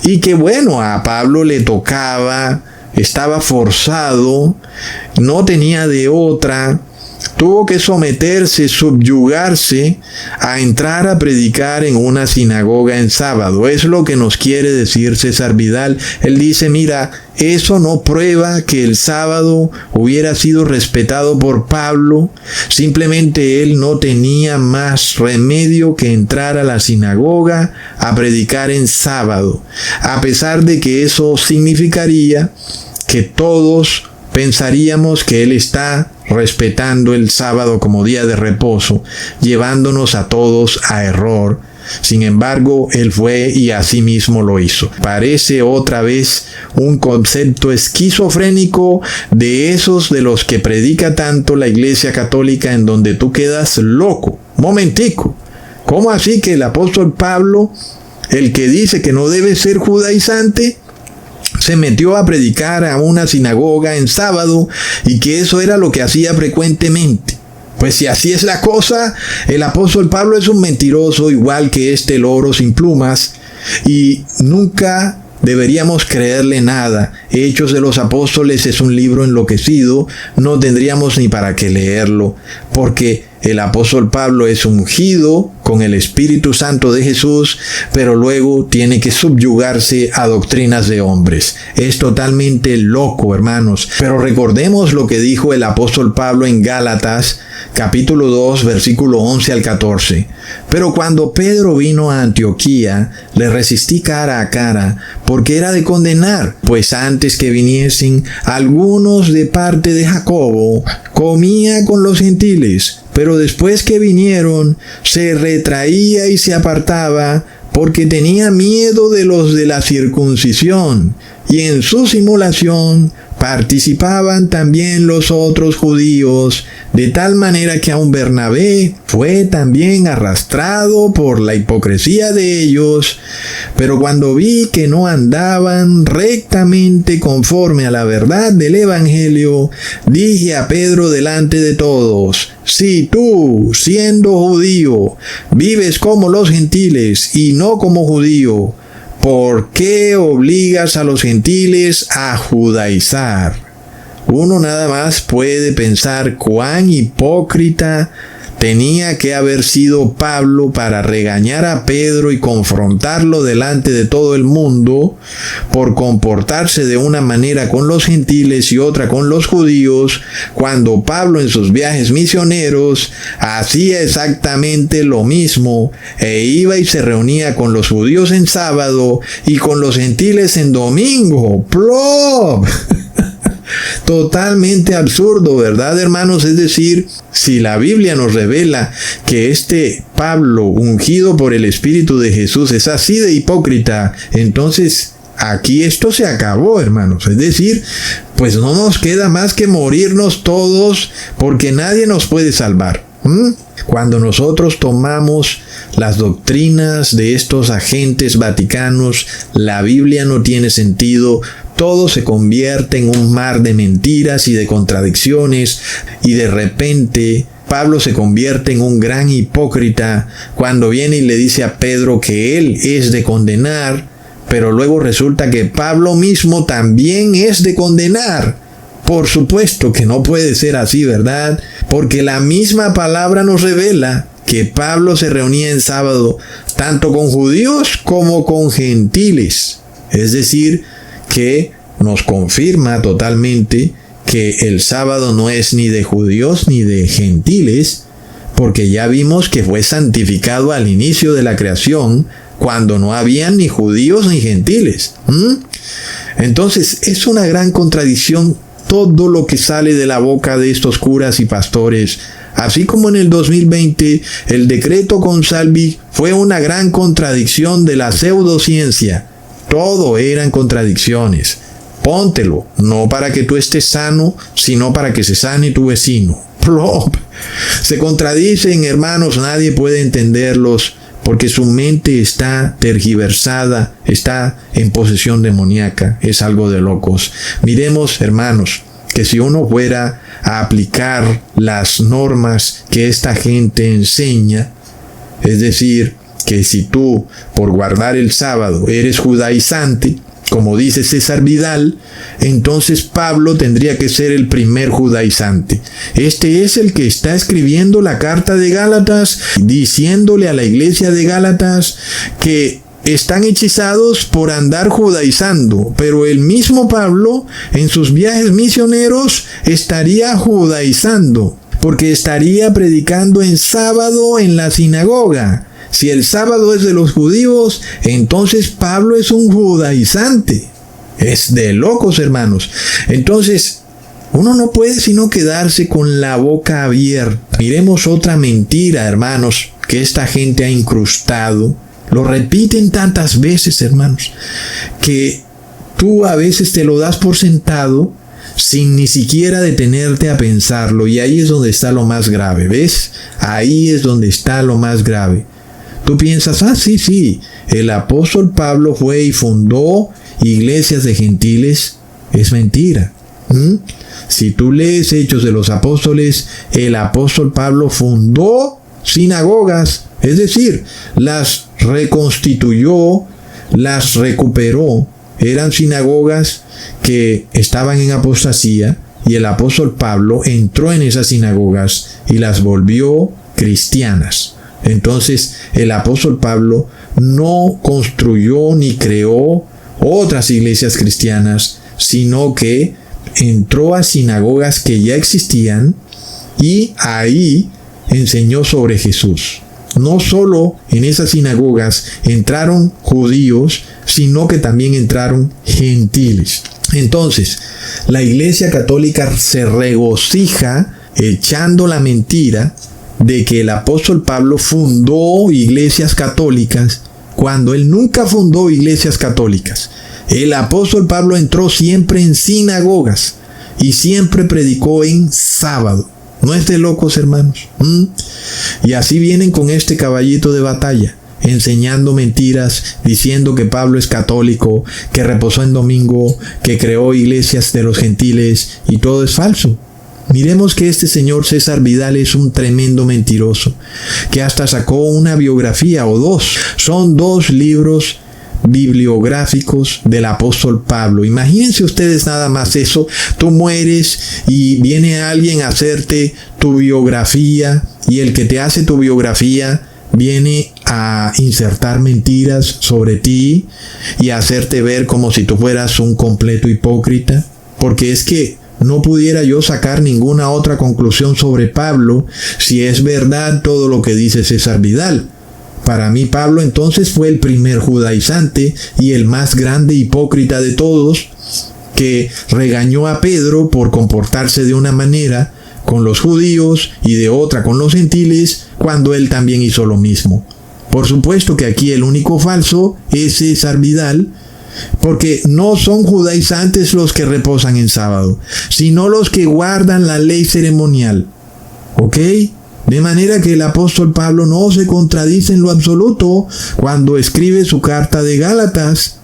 Y que bueno, a Pablo le tocaba, estaba forzado, no tenía de otra, tuvo que someterse, subyugarse a entrar a predicar en una sinagoga en sábado. Es lo que nos quiere decir César Vidal. Él dice, mira, eso no prueba que el sábado hubiera sido respetado por Pablo. Simplemente él no tenía más remedio que entrar a la sinagoga a predicar en sábado. A pesar de que eso significaría que todos pensaríamos que él está respetando el sábado como día de reposo, llevándonos a todos a error. Sin embargo, él fue y así mismo lo hizo. Parece otra vez un concepto esquizofrénico de esos de los que predica tanto la Iglesia Católica, en donde tú quedas loco. Momentico. ¿Cómo así que el apóstol Pablo, el que dice que no debe ser judaizante, se metió a predicar a una sinagoga en sábado y que eso era lo que hacía frecuentemente? Pues si así es la cosa, el apóstol Pablo es un mentiroso igual que este loro sin plumas, y nunca deberíamos creerle nada. Hechos de los Apóstoles es un libro enloquecido, no tendríamos ni para qué leerlo, porque el apóstol Pablo es ungido con el Espíritu Santo de Jesús, pero luego tiene que subyugarse a doctrinas de hombres. Es totalmente loco, hermanos. Pero recordemos lo que dijo el apóstol Pablo en Gálatas, capítulo 2, versículo 11 al 14. Pero cuando Pedro vino a Antioquía, le resistí cara a cara, porque era de condenar, pues antes que viniesen algunos de parte de Jacobo, comía con los gentiles, pero después que vinieron, se retraía y se apartaba, porque tenía miedo de los de la circuncisión, y en su simulación participaban también los otros judíos, de tal manera que aun Bernabé fue también arrastrado por la hipocresía de ellos. Pero cuando vi que no andaban rectamente conforme a la verdad del Evangelio, dije a Pedro delante de todos: si tú, siendo judío, vives como los gentiles y no como judío, ¿por qué obligas a los gentiles a judaizar? Uno nada más puede pensar cuán hipócrita tenía que haber sido Pablo para regañar a Pedro y confrontarlo delante de todo el mundo por comportarse de una manera con los gentiles y otra con los judíos, cuando Pablo en sus viajes misioneros hacía exactamente lo mismo e iba y se reunía con los judíos en sábado y con los gentiles en domingo. ¡Plop! Totalmente absurdo, ¿verdad, hermanos? Es decir, si la Biblia nos revela que este Pablo, ungido por el Espíritu de Jesús, es así de hipócrita, entonces aquí esto se acabó, hermanos. Es decir, pues no nos queda más que morirnos todos, porque nadie nos puede salvar. Cuando nosotros tomamos las doctrinas de estos agentes vaticanos, la Biblia no tiene sentido. Todo se convierte en un mar de mentiras y de contradicciones, y de repente Pablo se convierte en un gran hipócrita cuando viene y le dice a Pedro que él es de condenar, pero luego resulta que Pablo mismo también es de condenar. Por supuesto que no puede ser así, ¿verdad? Porque la misma palabra nos revela que Pablo se reunía en sábado tanto con judíos como con gentiles. Es decir, que nos confirma totalmente que el sábado no es ni de judíos ni de gentiles, porque ya vimos que fue santificado al inicio de la creación, cuando no habían ni judíos ni gentiles. Entonces es una gran contradicción todo lo que sale de la boca de estos curas y pastores. Así como en el 2020 el decreto Consalvi fue una gran contradicción de la pseudociencia. Todo eran contradicciones. Póntelo, no para que tú estés sano, sino para que se sane tu vecino. ¡Plop! Se contradicen, hermanos, nadie puede entenderlos, porque su mente está tergiversada, está en posesión demoníaca, es algo de locos. Miremos, hermanos, que si uno fuera a aplicar las normas que esta gente enseña, es decir, que si tú, por guardar el sábado, eres judaizante, como dice César Vidal, entonces Pablo tendría que ser el primer judaizante. Este es el que está escribiendo la carta de Gálatas, diciéndole a la iglesia de Gálatas que están hechizados por andar judaizando, pero el mismo Pablo, en sus viajes misioneros, estaría judaizando, porque estaría predicando en sábado en la sinagoga. Si el sábado es de los judíos, entonces Pablo es un judaizante. Es de locos, hermanos. Entonces, uno no puede sino quedarse con la boca abierta. Miremos otra mentira, hermanos, que esta gente ha incrustado. Lo repiten tantas veces, hermanos, que tú a veces te lo das por sentado sin ni siquiera detenerte a pensarlo. Y ahí es donde está lo más grave, ¿ves? Ahí es donde está lo más grave. Tú piensas, sí, el apóstol Pablo fue y fundó iglesias de gentiles. Es mentira. Si tú lees Hechos de los Apóstoles, el apóstol Pablo fundó sinagogas, es decir, las reconstituyó, las recuperó. Eran sinagogas que estaban en apostasía, y el apóstol Pablo entró en esas sinagogas y las volvió cristianas. Entonces, el apóstol Pablo no construyó ni creó otras iglesias cristianas, sino que entró a sinagogas que ya existían y ahí enseñó sobre Jesús. No solo en esas sinagogas entraron judíos, sino que también entraron gentiles. Entonces, la Iglesia Católica se regocija echando la mentira de que el apóstol Pablo fundó iglesias católicas, cuando él nunca fundó iglesias católicas. El apóstol Pablo entró siempre en sinagogas y siempre predicó en sábado. ¿No es de locos, hermanos? Y así vienen con este caballito de batalla, enseñando mentiras, diciendo que Pablo es católico, que reposó en domingo, que creó iglesias de los gentiles, y todo es falso. Miremos que este señor César Vidal es un tremendo mentiroso, que hasta sacó una biografía o dos. Son 2 libros bibliográficos del apóstol Pablo. Imagínense ustedes nada más eso. Tú mueres y viene alguien a hacerte tu biografía, y el que te hace tu biografía viene a insertar mentiras sobre ti y a hacerte ver como si tú fueras un completo hipócrita. Porque es que no pudiera yo sacar ninguna otra conclusión sobre Pablo si es verdad todo lo que dice César Vidal. Para mí Pablo entonces fue el primer judaizante y el más grande hipócrita de todos, que regañó a Pedro por comportarse de una manera con los judíos y de otra con los gentiles, cuando él también hizo lo mismo. Por supuesto que aquí el único falso es César Vidal, porque no son judaizantes los que reposan en sábado, sino los que guardan la ley ceremonial. ¿Ok? De manera que el apóstol Pablo no se contradice en lo absoluto cuando escribe su carta de Gálatas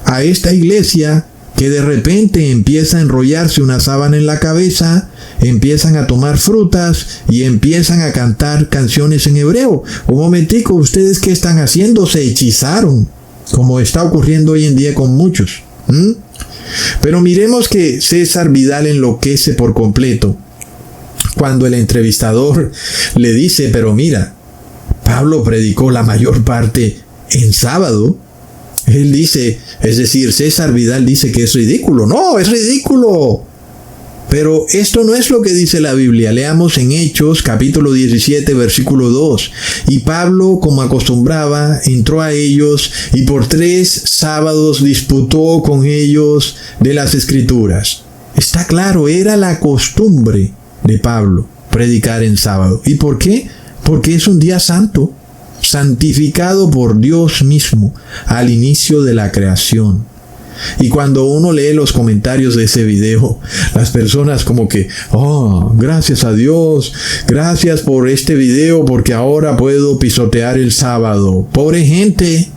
a esta iglesia, que de repente empieza a enrollarse una sábana en la cabeza, empiezan a tomar frutas y empiezan a cantar canciones en hebreo. Un momentico, ¿ustedes qué están haciendo? Se hechizaron, como está ocurriendo hoy en día con muchos. Pero miremos que César Vidal enloquece por completo cuando el entrevistador le dice: pero mira, Pablo predicó la mayor parte en sábado. Él dice, es decir, César Vidal dice que es ridículo. No, es ridículo. Pero esto no es lo que dice la Biblia. Leamos en Hechos, capítulo 17, versículo 2. Y Pablo, como acostumbraba, entró a ellos y por 3 sábados disputó con ellos de las Escrituras. Está claro, era la costumbre de Pablo predicar en sábado. ¿Y por qué? Porque es un día santo, santificado por Dios mismo al inicio de la creación. Y cuando uno lee los comentarios de ese video, las personas como que, gracias a Dios, gracias por este video porque ahora puedo pisotear el sábado. Pobre gente,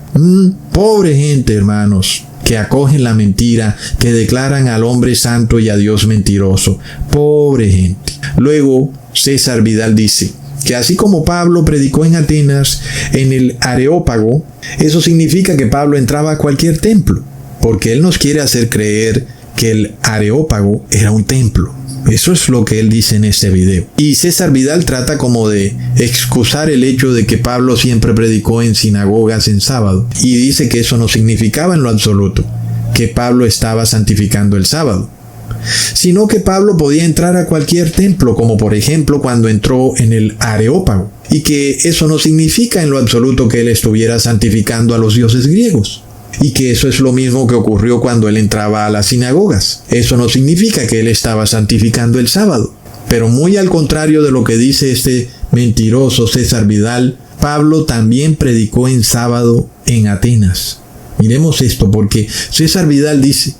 hermanos, que acogen la mentira, que declaran al hombre santo y a Dios mentiroso. Pobre gente. Luego, César Vidal dice que así como Pablo predicó en Atenas, en el Areópago, eso significa que Pablo entraba a cualquier templo, porque él nos quiere hacer creer que el Areópago era un templo. Eso es lo que él dice en este video. Y César Vidal trata como de excusar el hecho de que Pablo siempre predicó en sinagogas en sábado, y dice que eso no significaba en lo absoluto que Pablo estaba santificando el sábado, sino que Pablo podía entrar a cualquier templo, como por ejemplo cuando entró en el Areópago, y que eso no significa en lo absoluto que él estuviera santificando a los dioses griegos, y que eso es lo mismo que ocurrió cuando él entraba a las sinagogas. Eso no significa que él estaba santificando el sábado, pero muy al contrario de lo que dice este mentiroso César Vidal, Pablo también predicó en sábado en Atenas. Miremos esto, porque César Vidal dice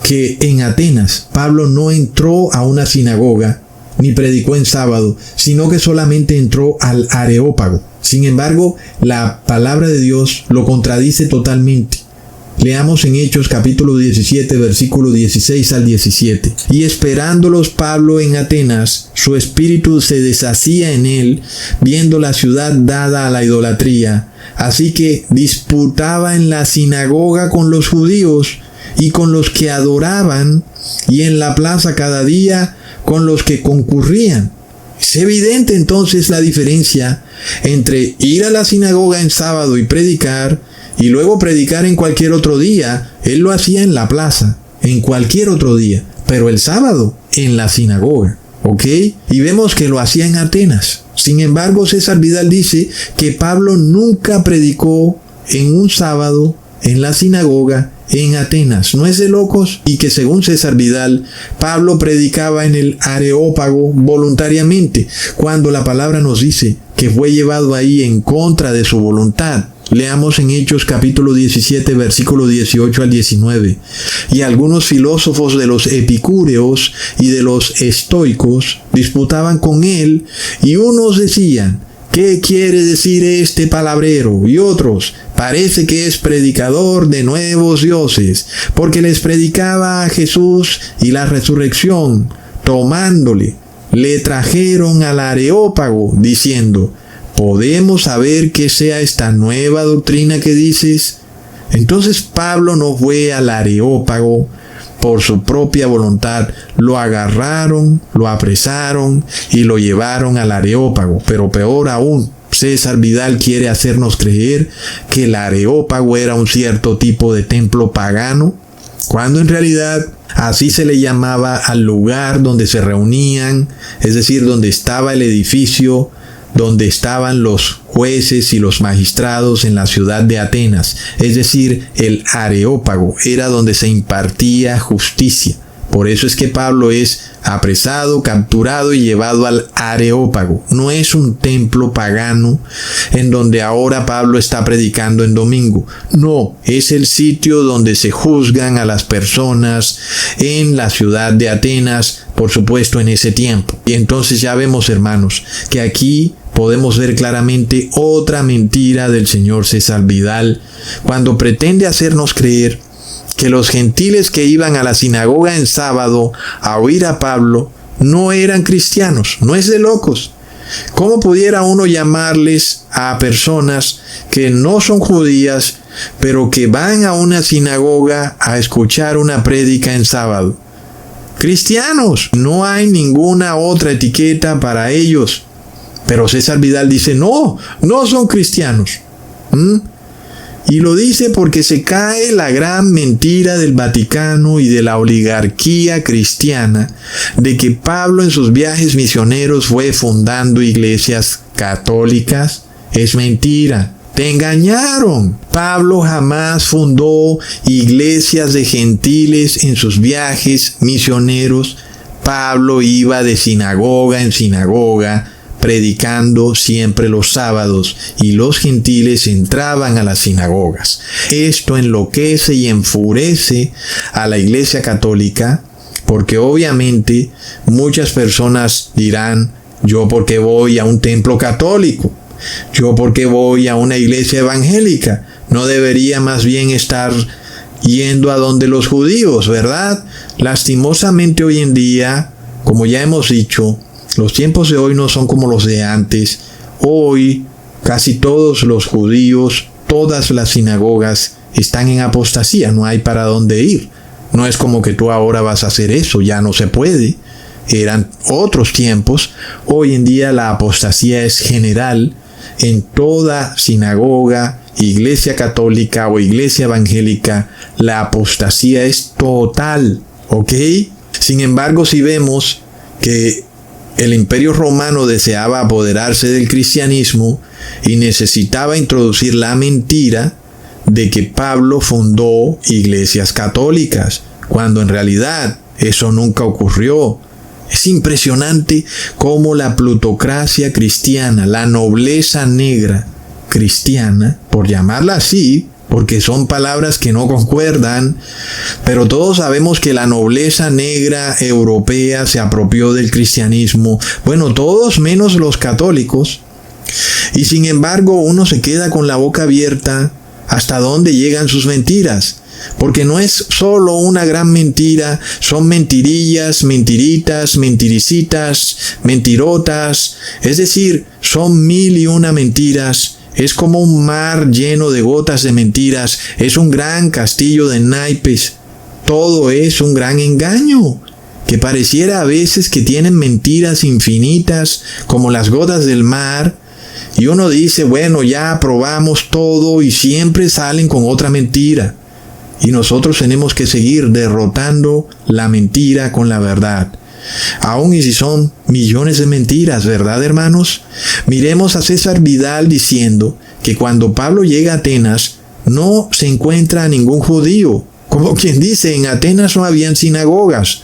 que en Atenas Pablo no entró a una sinagoga ni predicó en sábado, sino que solamente entró al Areópago. Sin embargo, la palabra de Dios lo contradice totalmente. Leamos en Hechos capítulo 17, versículo 16 al 17. Y esperándolos Pablo en Atenas, su espíritu se deshacía en él, viendo la ciudad dada a la idolatría. Así que disputaba en la sinagoga con los judíos y con los que adoraban, y en la plaza cada día con los que concurrían. Es evidente entonces la diferencia entre ir a la sinagoga en sábado y predicar, y luego predicar en cualquier otro día. Él lo hacía en la plaza, en cualquier otro día, pero el sábado en la sinagoga. ¿Ok? Y vemos que lo hacía en Atenas. Sin embargo, César Vidal dice que Pablo nunca predicó en un sábado en la sinagoga en Atenas. ¿No es de locos? Y que según César Vidal, Pablo predicaba en el Areópago voluntariamente, cuando la palabra nos dice que fue llevado ahí en contra de su voluntad. Leamos en Hechos capítulo 17, versículo 18 al 19. Y algunos filósofos de los epicúreos y de los estoicos disputaban con él, y unos decían: ¿qué quiere decir este palabrero? Y otros: parece que es predicador de nuevos dioses, porque les predicaba a Jesús y la resurrección. Tomándole, le trajeron al Areópago, diciendo: ¿podemos saber qué sea esta nueva doctrina que dices? Entonces Pablo no fue al Areópago por su propia voluntad. Lo agarraron, lo apresaron y lo llevaron al Areópago. Pero peor aún, César Vidal quiere hacernos creer que el Areópago era un cierto tipo de templo pagano, cuando en realidad así se le llamaba al lugar donde se reunían, es decir, donde estaba el edificio, donde estaban los jueces y los magistrados en la ciudad de Atenas. Es decir, el Areópago era donde se impartía justicia. Por eso es que Pablo es apresado, capturado y llevado al Areópago. No es un templo pagano en donde ahora Pablo está predicando en domingo. No, es el sitio donde se juzgan a las personas en la ciudad de Atenas, por supuesto en ese tiempo. Y entonces ya vemos, hermanos, que aquí podemos ver claramente otra mentira del señor César Vidal cuando pretende hacernos creer que los gentiles que iban a la sinagoga en sábado a oír a Pablo no eran cristianos. No es de locos. ¿Cómo pudiera uno llamarles a personas que no son judías, pero que van a una sinagoga a escuchar una prédica en sábado? Cristianos. No hay ninguna otra etiqueta para ellos. Pero César Vidal dice, no son cristianos. Y lo dice porque se cae la gran mentira del Vaticano y de la oligarquía cristiana de que Pablo en sus viajes misioneros fue fundando iglesias católicas. Es mentira. Te engañaron. Pablo jamás fundó iglesias de gentiles en sus viajes misioneros. Pablo iba de sinagoga en sinagoga, predicando siempre los sábados, y los gentiles entraban a las sinagogas. Esto enloquece y enfurece a la Iglesia Católica, porque obviamente muchas personas dirán, yo porque voy a un templo católico, yo porque voy a una iglesia evangélica, no debería más bien estar yendo a donde los judíos, ¿verdad? Lastimosamente hoy en día, como ya hemos dicho, los tiempos de hoy no son como los de antes. Hoy casi todos los judíos, todas las sinagogas están en apostasía, no hay para dónde ir. No es como que tú ahora vas a hacer eso, ya no se puede. Eran otros tiempos. Hoy en día la apostasía es general en toda sinagoga, iglesia católica o iglesia evangélica. La apostasía es total, ¿ok? Sin embargo, si vemos que el Imperio Romano deseaba apoderarse del cristianismo y necesitaba introducir la mentira de que Pablo fundó iglesias católicas, cuando en realidad eso nunca ocurrió. Es impresionante cómo la plutocracia cristiana, la nobleza negra cristiana, por llamarla así, porque son palabras que no concuerdan, pero todos sabemos que la nobleza negra europea se apropió del cristianismo. Bueno, todos menos los católicos. Y sin embargo, uno se queda con la boca abierta hasta dónde llegan sus mentiras. Porque no es solo una gran mentira, son mentirillas, mentiritas, mentiricitas, mentirotas. Es decir, son 1001 mentiras. Es como un mar lleno de gotas de mentiras. Es un gran castillo de naipes. Todo es un gran engaño, que pareciera a veces que tienen mentiras infinitas como las gotas del mar. Y uno dice, bueno, ya probamos todo y siempre salen con otra mentira. Y nosotros tenemos que seguir derrotando la mentira con la verdad. Aún y si son millones de mentiras, ¿verdad, hermanos? Miremos a César Vidal diciendo que cuando Pablo llega a Atenas no se encuentra a ningún judío. Como quien dice, en Atenas no habían sinagogas.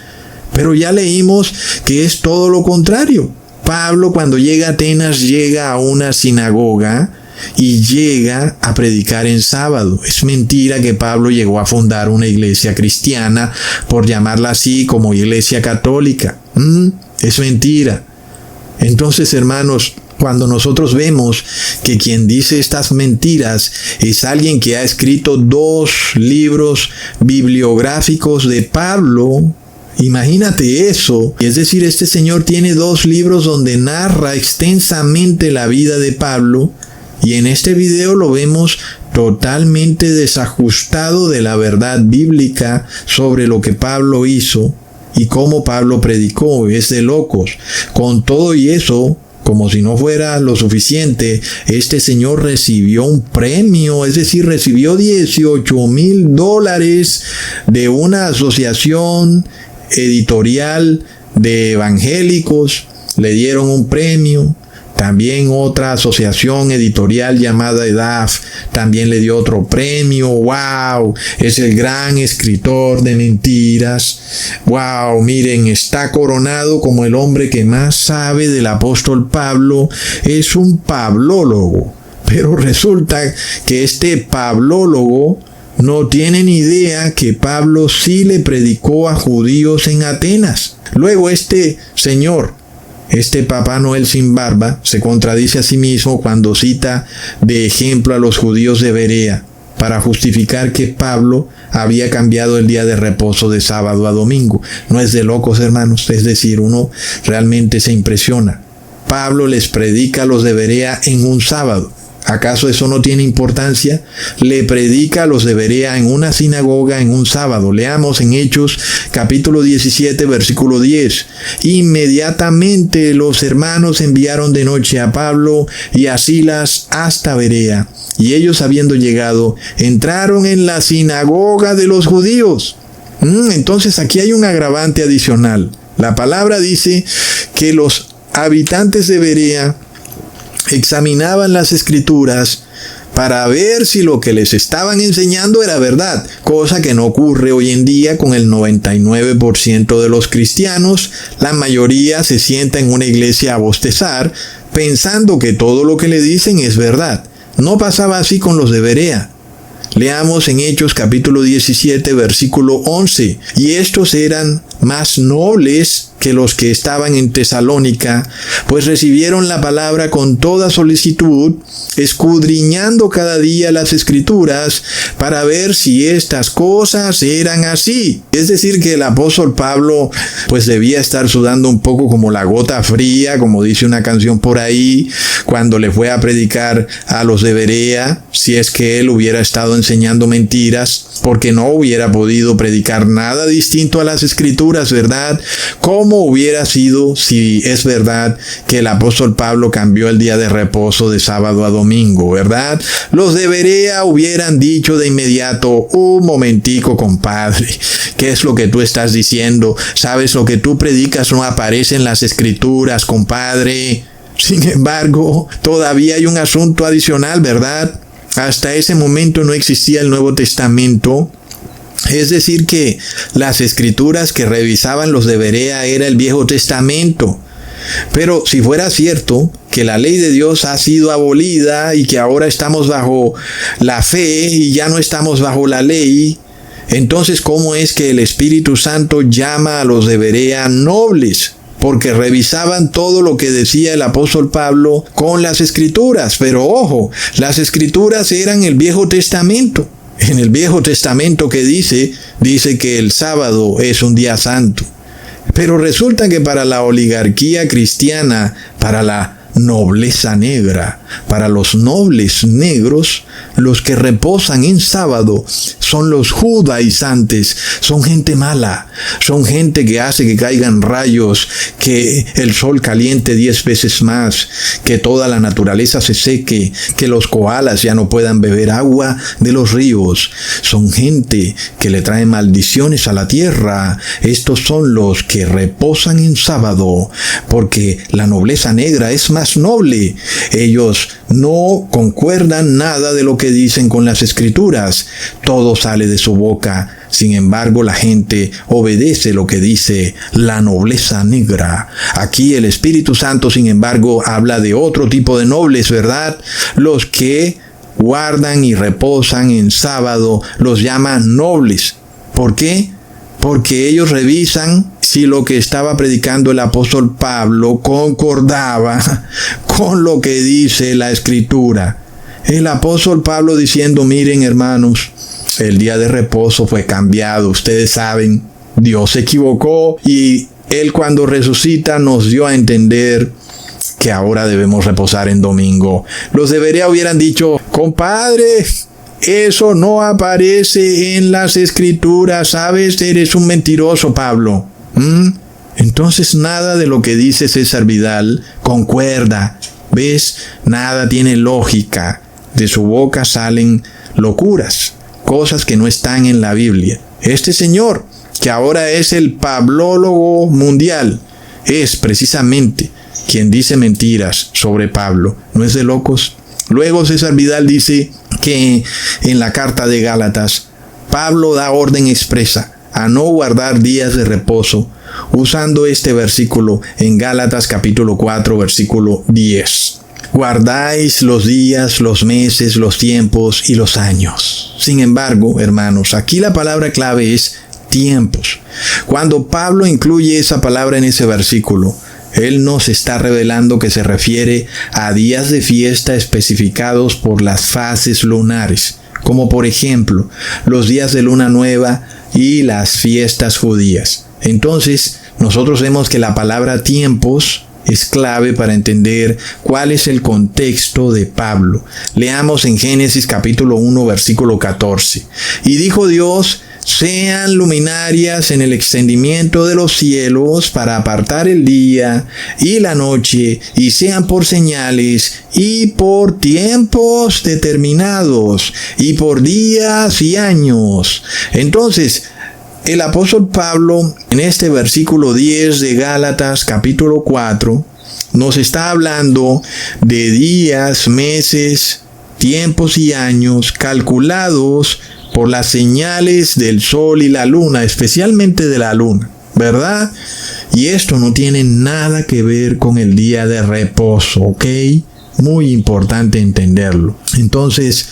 Pero ya leímos que es todo lo contrario. Pablo cuando llega a Atenas llega a una sinagoga y llega a predicar en sábado. Es mentira que Pablo llegó a fundar una iglesia cristiana, por llamarla así, como iglesia católica. Es mentira. Entonces, hermanos, cuando nosotros vemos que quien dice estas mentiras es alguien que ha escrito 2 libros bibliográficos de Pablo, imagínate eso. Es decir, este señor tiene 2 libros donde narra extensamente la vida de Pablo. Y en este video lo vemos totalmente desajustado de la verdad bíblica sobre lo que Pablo hizo y cómo Pablo predicó. Es de locos. Con todo y eso, como si no fuera lo suficiente, este señor recibió un premio, es decir, recibió $18,000 de una asociación editorial de evangélicos. Le dieron un premio. También otra asociación editorial llamada EDAF también le dio otro premio. ¡Wow! Es el gran escritor de mentiras. ¡Wow! Miren, está coronado como el hombre que más sabe del apóstol Pablo. Es un pablólogo. Pero resulta que este pablólogo no tiene ni idea que Pablo sí le predicó a judíos en Atenas. Luego este señor, este Papá Noel sin barba, se contradice a sí mismo cuando cita de ejemplo a los judíos de Berea para justificar que Pablo había cambiado el día de reposo de sábado a domingo. No es de locos, hermanos, es decir, uno realmente se impresiona. Pablo les predica a los de Berea en un sábado. ¿Acaso eso no tiene importancia? Le predica a los de Berea en una sinagoga en un sábado. Leamos en Hechos capítulo 17 versículo 10. Inmediatamente los hermanos enviaron de noche a Pablo y a Silas hasta Berea. Y ellos, habiendo llegado, entraron en la sinagoga de los judíos. Entonces aquí hay un agravante adicional. La palabra dice que los habitantes de Berea examinaban las escrituras para ver si lo que les estaban enseñando era verdad, cosa que no ocurre hoy en día con el 99% de los cristianos. La mayoría se sienta en una iglesia a bostezar, pensando que todo lo que le dicen es verdad. No pasaba así con los de Berea. Leamos en Hechos capítulo 17 versículo 11. Y estos eran más nobles que los que estaban en Tesalónica, pues recibieron la palabra con toda solicitud, escudriñando cada día las escrituras para ver si estas cosas eran así. Es decir, que el apóstol Pablo pues debía estar sudando un poco como la gota fría, como dice una canción por ahí, cuando le fue a predicar a los de Berea, si es que él hubiera estado enseñando mentiras, porque no hubiera podido predicar nada distinto a las escrituras, ¿verdad? ¿Cómo hubiera sido si es verdad que el apóstol Pablo cambió el día de reposo de sábado a domingo, verdad? Los de Berea hubieran dicho de inmediato: un momentico, compadre, ¿qué es lo que tú estás diciendo? ¿Sabes, lo que tú predicas no aparece en las escrituras, compadre? Sin embargo, todavía hay un asunto adicional, ¿verdad? Hasta ese momento no existía el Nuevo Testamento. Es decir, que las escrituras que revisaban los de Berea era el Viejo Testamento. Pero si fuera cierto que la ley de Dios ha sido abolida y que ahora estamos bajo la fe y ya no estamos bajo la ley, entonces ¿cómo es que el Espíritu Santo llama a los de Berea nobles? Porque revisaban todo lo que decía el apóstol Pablo con las escrituras. Pero ojo, las escrituras eran el Viejo Testamento. En el Viejo Testamento que dice que el sábado es un día santo. Pero resulta que para la oligarquía cristiana, para la nobleza negra, para los nobles negros, los que reposan en sábado son los judaizantes, son gente mala, son gente que hace que caigan rayos, que el sol caliente 10 veces más, que toda la naturaleza se seque, que los koalas ya no puedan beber agua de los ríos. Son gente que le trae maldiciones a la tierra. Estos son los que reposan en sábado, porque la nobleza negra es más noble. Ellos no concuerdan nada de lo que dicen con las escrituras. Todo sale de su boca. Sin embargo, la gente obedece lo que dice la nobleza negra. Aquí el Espíritu Santo, sin embargo, habla de otro tipo de nobles, ¿verdad? Los que guardan y reposan en sábado los llaman nobles. ¿Por qué? Porque ellos revisan si lo que estaba predicando el apóstol Pablo concordaba con lo que dice la Escritura. El apóstol Pablo diciendo: miren, hermanos, el día de reposo fue cambiado. Ustedes saben, Dios se equivocó y Él, cuando resucita, nos dio a entender que ahora debemos reposar en domingo. Los de Berea hubieran dicho: compadre, Eso no aparece en las Escrituras. ¿Sabes? Eres un mentiroso, Pablo. Entonces nada de lo que dice César Vidal concuerda. ¿Ves? Nada tiene lógica. De su boca salen locuras, cosas que no están en la Biblia. Este señor, que ahora es el pablólogo mundial, es precisamente quien dice mentiras sobre Pablo. ¿No es de locos? Luego César Vidal dice que en la carta de Gálatas, Pablo da orden expresa a no guardar días de reposo, usando este versículo en Gálatas capítulo 4, versículo 10. Guardáis los días, los meses, los tiempos y los años. Sin embargo, hermanos, aquí la palabra clave es tiempos. Cuando Pablo incluye esa palabra en ese versículo, él nos está revelando que se refiere a días de fiesta especificados por las fases lunares, como por ejemplo los días de luna nueva y las fiestas judías. Entonces, nosotros vemos que la palabra tiempos es clave para entender cuál es el contexto de Pablo. Leamos en Génesis capítulo 1, versículo 14. Y dijo Dios: sean luminarias en el extendimiento de los cielos para apartar el día y la noche, y sean por señales y por tiempos determinados, y por días y años. Entonces, el apóstol Pablo, en este versículo 10 de Gálatas capítulo 4, nos está hablando de días, meses, tiempos y años calculados por las señales del sol y la luna, especialmente de la luna, ¿verdad? Y esto no tiene nada que ver con el día de reposo, ¿ok? Muy importante entenderlo. Entonces,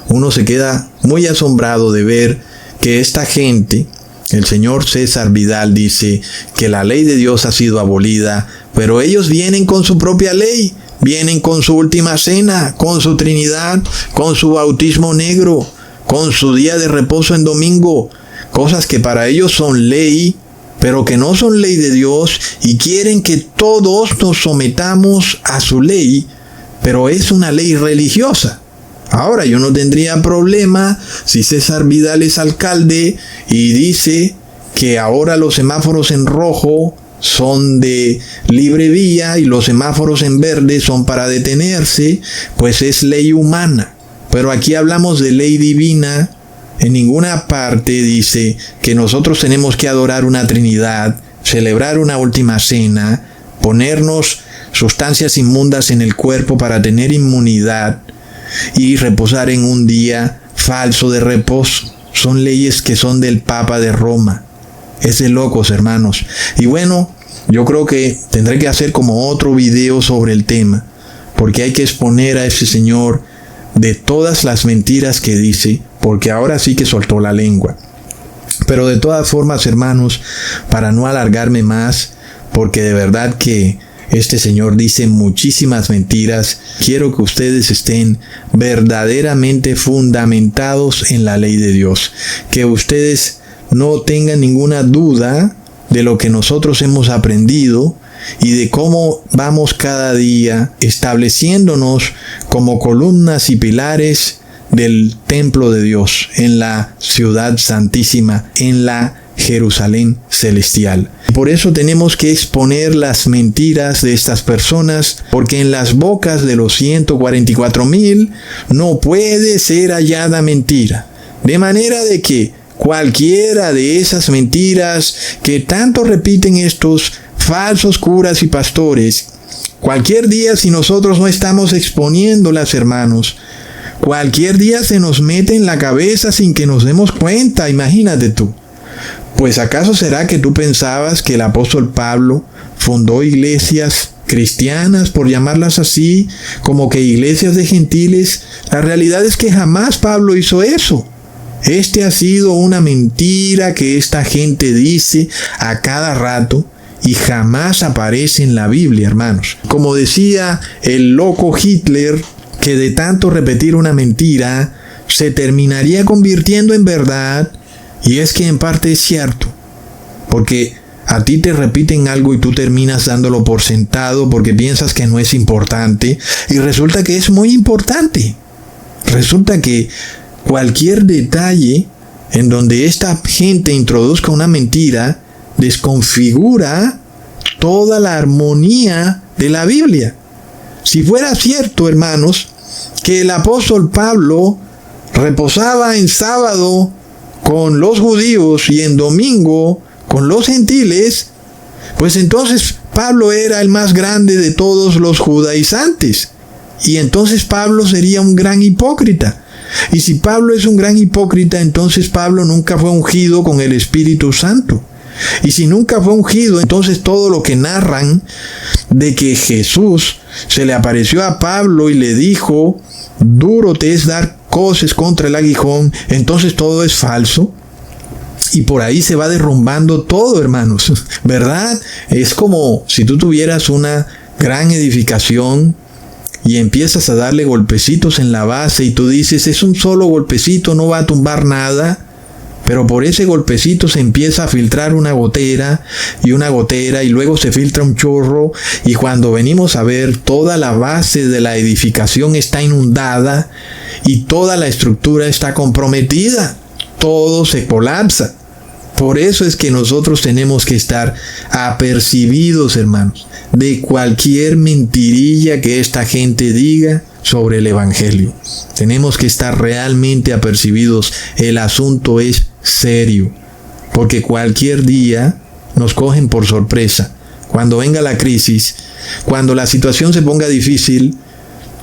uno se queda muy asombrado de ver que esta gente, el señor César Vidal, dice que la ley de Dios ha sido abolida, pero ellos vienen con su propia ley, vienen con su última cena, con su Trinidad, con su bautismo negro, con su día de reposo en domingo, cosas que para ellos son ley, pero que no son ley de Dios, y quieren que todos nos sometamos a su ley, pero es una ley religiosa. Ahora, yo no tendría problema si César Vidal es alcalde y dice que ahora los semáforos en rojo son de libre vía y los semáforos en verde son para detenerse, pues es ley humana. Pero aquí hablamos de ley divina. En ninguna parte dice que nosotros tenemos que adorar una Trinidad, celebrar una última cena, ponernos sustancias inmundas en el cuerpo para tener inmunidad y reposar en un día falso de reposo. Son leyes que son del Papa de Roma. Es de locos, hermanos. Y bueno, yo creo que tendré que hacer como otro video sobre el tema, porque hay que exponer a ese señor de todas las mentiras que dice, porque ahora sí que soltó la lengua. Pero de todas formas, hermanos, para no alargarme más, porque de verdad que este señor dice muchísimas mentiras, quiero que ustedes estén verdaderamente fundamentados en la ley de Dios, que ustedes no tengan ninguna duda de lo que nosotros hemos aprendido y de cómo vamos cada día estableciéndonos como columnas y pilares del templo de Dios en la ciudad santísima, en la Jerusalén celestial. Por eso tenemos que exponer las mentiras de estas personas, porque en las bocas de los 144,000 no puede ser hallada mentira. De manera de que cualquiera de esas mentiras que tanto repiten estos falsos curas y pastores, cualquier día, si nosotros no estamos exponiéndolas, hermanos, cualquier día se nos mete en la cabeza sin que nos demos cuenta. Imagínate tú. Pues ¿acaso será que tú pensabas que el apóstol Pablo fundó iglesias cristianas, por llamarlas así, como que iglesias de gentiles? La realidad es que jamás Pablo hizo eso. Este ha sido una mentira que esta gente dice a cada rato y jamás aparece en la Biblia, hermanos. Como decía el loco Hitler, que de tanto repetir una mentira se terminaría convirtiendo en verdad. Y es que en parte es cierto, porque a ti te repiten algo y tú terminas dándolo por sentado porque piensas que no es importante, y resulta que es muy importante. Resulta que cualquier detalle en donde esta gente introduzca una mentira desconfigura toda la armonía de la Biblia. Si fuera cierto, hermanos, que el apóstol Pablo reposaba en sábado con los judíos y en domingo con los gentiles, pues entonces Pablo era el más grande de todos los judaizantes. Y entonces Pablo sería un gran hipócrita. Y si Pablo es un gran hipócrita, entonces Pablo nunca fue ungido con el Espíritu Santo. Y si nunca fue ungido, entonces todo lo que narran de que Jesús se le apareció a Pablo y le dijo, duro te es dar coces contra el aguijón, entonces todo es falso. Y por ahí se va derrumbando todo, hermanos, ¿verdad? Es como si tú tuvieras una gran edificación y empiezas a darle golpecitos en la base y tú dices, es un solo golpecito, no va a tumbar nada. Pero por ese golpecito se empieza a filtrar una gotera y luego se filtra un chorro, y cuando venimos a ver, toda la base de la edificación está inundada y toda la estructura está comprometida. Todo se colapsa. Por eso es que nosotros tenemos que estar apercibidos, hermanos, de cualquier mentirilla que esta gente diga sobre el Evangelio. Tenemos que estar realmente apercibidos. El asunto es serio, porque cualquier día nos cogen por sorpresa. Cuando venga la crisis, cuando la situación se ponga difícil,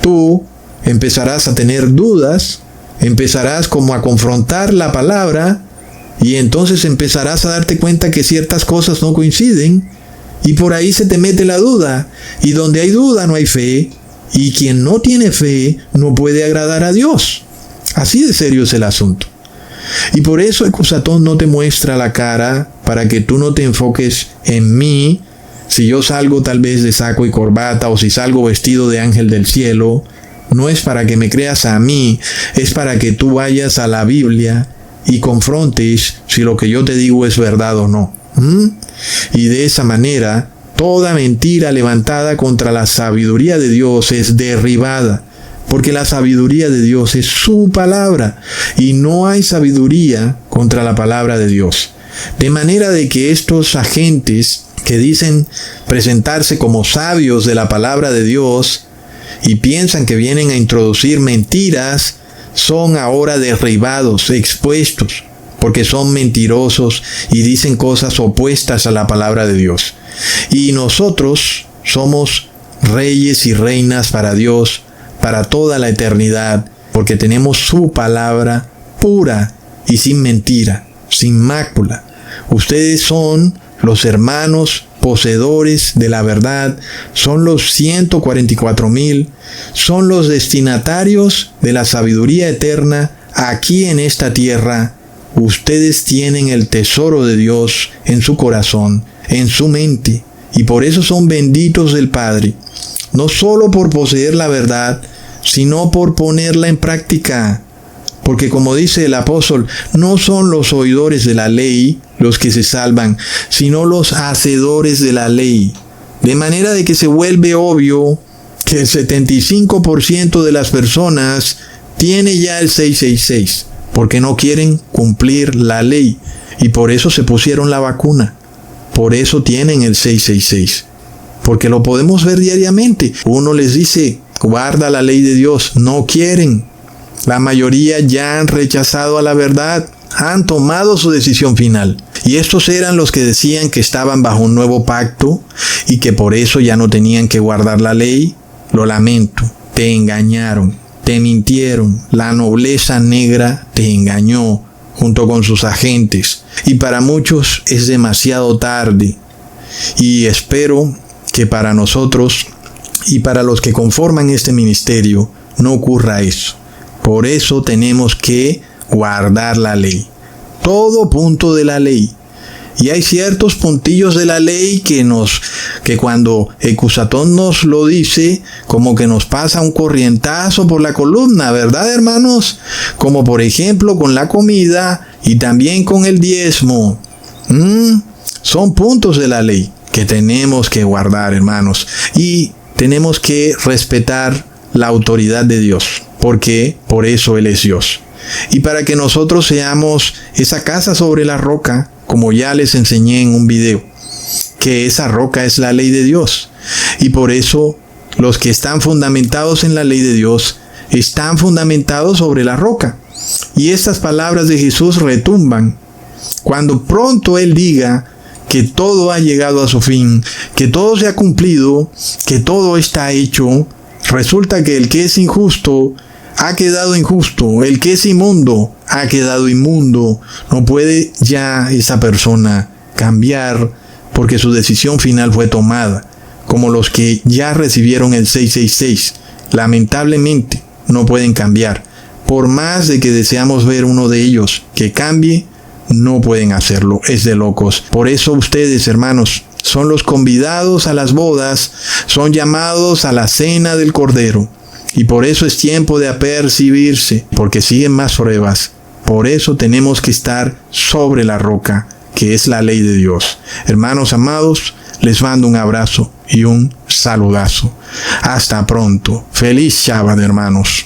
tú empezarás a tener dudas, empezarás como a confrontar la palabra, y entonces empezarás a darte cuenta que ciertas cosas no coinciden, y por ahí se te mete la duda, y donde hay duda no hay fe, y quien no tiene fe no puede agradar a Dios. Así de serio es el asunto. Y por eso Ecusatón no te muestra la cara, para que tú no te enfoques en mí, si yo salgo tal vez de saco y corbata, o si salgo vestido de ángel del cielo. No es para que me creas a mí, es para que tú vayas a la Biblia y confrontes si lo que yo te digo es verdad o no. Y de esa manera, toda mentira levantada contra la sabiduría de Dios es derribada, porque la sabiduría de Dios es su palabra, y no hay sabiduría contra la palabra de Dios. De manera de que estos agentes que dicen presentarse como sabios de la palabra de Dios y piensan que vienen a introducir mentiras, son ahora derribados, expuestos, porque son mentirosos y dicen cosas opuestas a la palabra de Dios. Y nosotros somos reyes y reinas para Dios, para toda la eternidad, porque tenemos su palabra pura y sin mentira, sin mácula. Ustedes son los hermanos poseedores de la verdad, son los 144,000, son los destinatarios de la sabiduría eterna aquí en esta tierra. Ustedes tienen el tesoro de Dios en su corazón, en su mente, y por eso son benditos del Padre, no solo por poseer la verdad, sino por ponerla en práctica. Porque como dice el apóstol, no son los oidores de la ley los que se salvan, sino los hacedores de la ley. De manera de que se vuelve obvio que el 75% de las personas tiene ya el 666, porque no quieren cumplir la ley, y por eso se pusieron la vacuna. Por eso tienen el 666, porque lo podemos ver diariamente. Uno les dice, guarda la ley de Dios, no quieren. La mayoría ya han rechazado a la verdad, han tomado su decisión final. Y estos eran los que decían que estaban bajo un nuevo pacto y que por eso ya no tenían que guardar la ley. Lo lamento, te engañaron, te mintieron. La nobleza negra te engañó junto con sus agentes. Y para muchos es demasiado tarde. Y espero que para nosotros y para los que conforman este ministerio no ocurra eso. Por eso tenemos que guardar la ley. Todo punto de la ley. Y hay ciertos puntillos de la ley que cuando Ecusatón nos lo dice, como que nos pasa un corrientazo por la columna, ¿verdad, hermanos? Como por ejemplo con la comida y también con el diezmo. Son puntos de la ley que tenemos que guardar, hermanos. Y tenemos que respetar la autoridad de Dios, porque por eso Él es Dios. y para que nosotros seamos esa casa sobre la roca, como ya les enseñé en un video, que esa roca es la ley de Dios. Y por eso los que están fundamentados en la ley de Dios están fundamentados sobre la roca. Y estas palabras de Jesús retumban cuando pronto Él diga que todo ha llegado a su fin, que todo se ha cumplido, que todo está hecho. Resulta que el que es injusto ha quedado injusto, el que es inmundo ha quedado inmundo. No puede ya esa persona cambiar porque su decisión final fue tomada, como los que ya recibieron el 666. Lamentablemente no pueden cambiar. Por más de que deseamos ver uno de ellos que cambie, no pueden hacerlo. Es de locos. Por eso ustedes, hermanos, son los convidados a las bodas, son llamados a la cena del Cordero. Y por eso es tiempo de apercibirse, porque siguen más pruebas. Por eso tenemos que estar sobre la roca, que es la ley de Dios. Hermanos amados, les mando un abrazo y un saludazo. Hasta pronto. Feliz Shabbat, hermanos.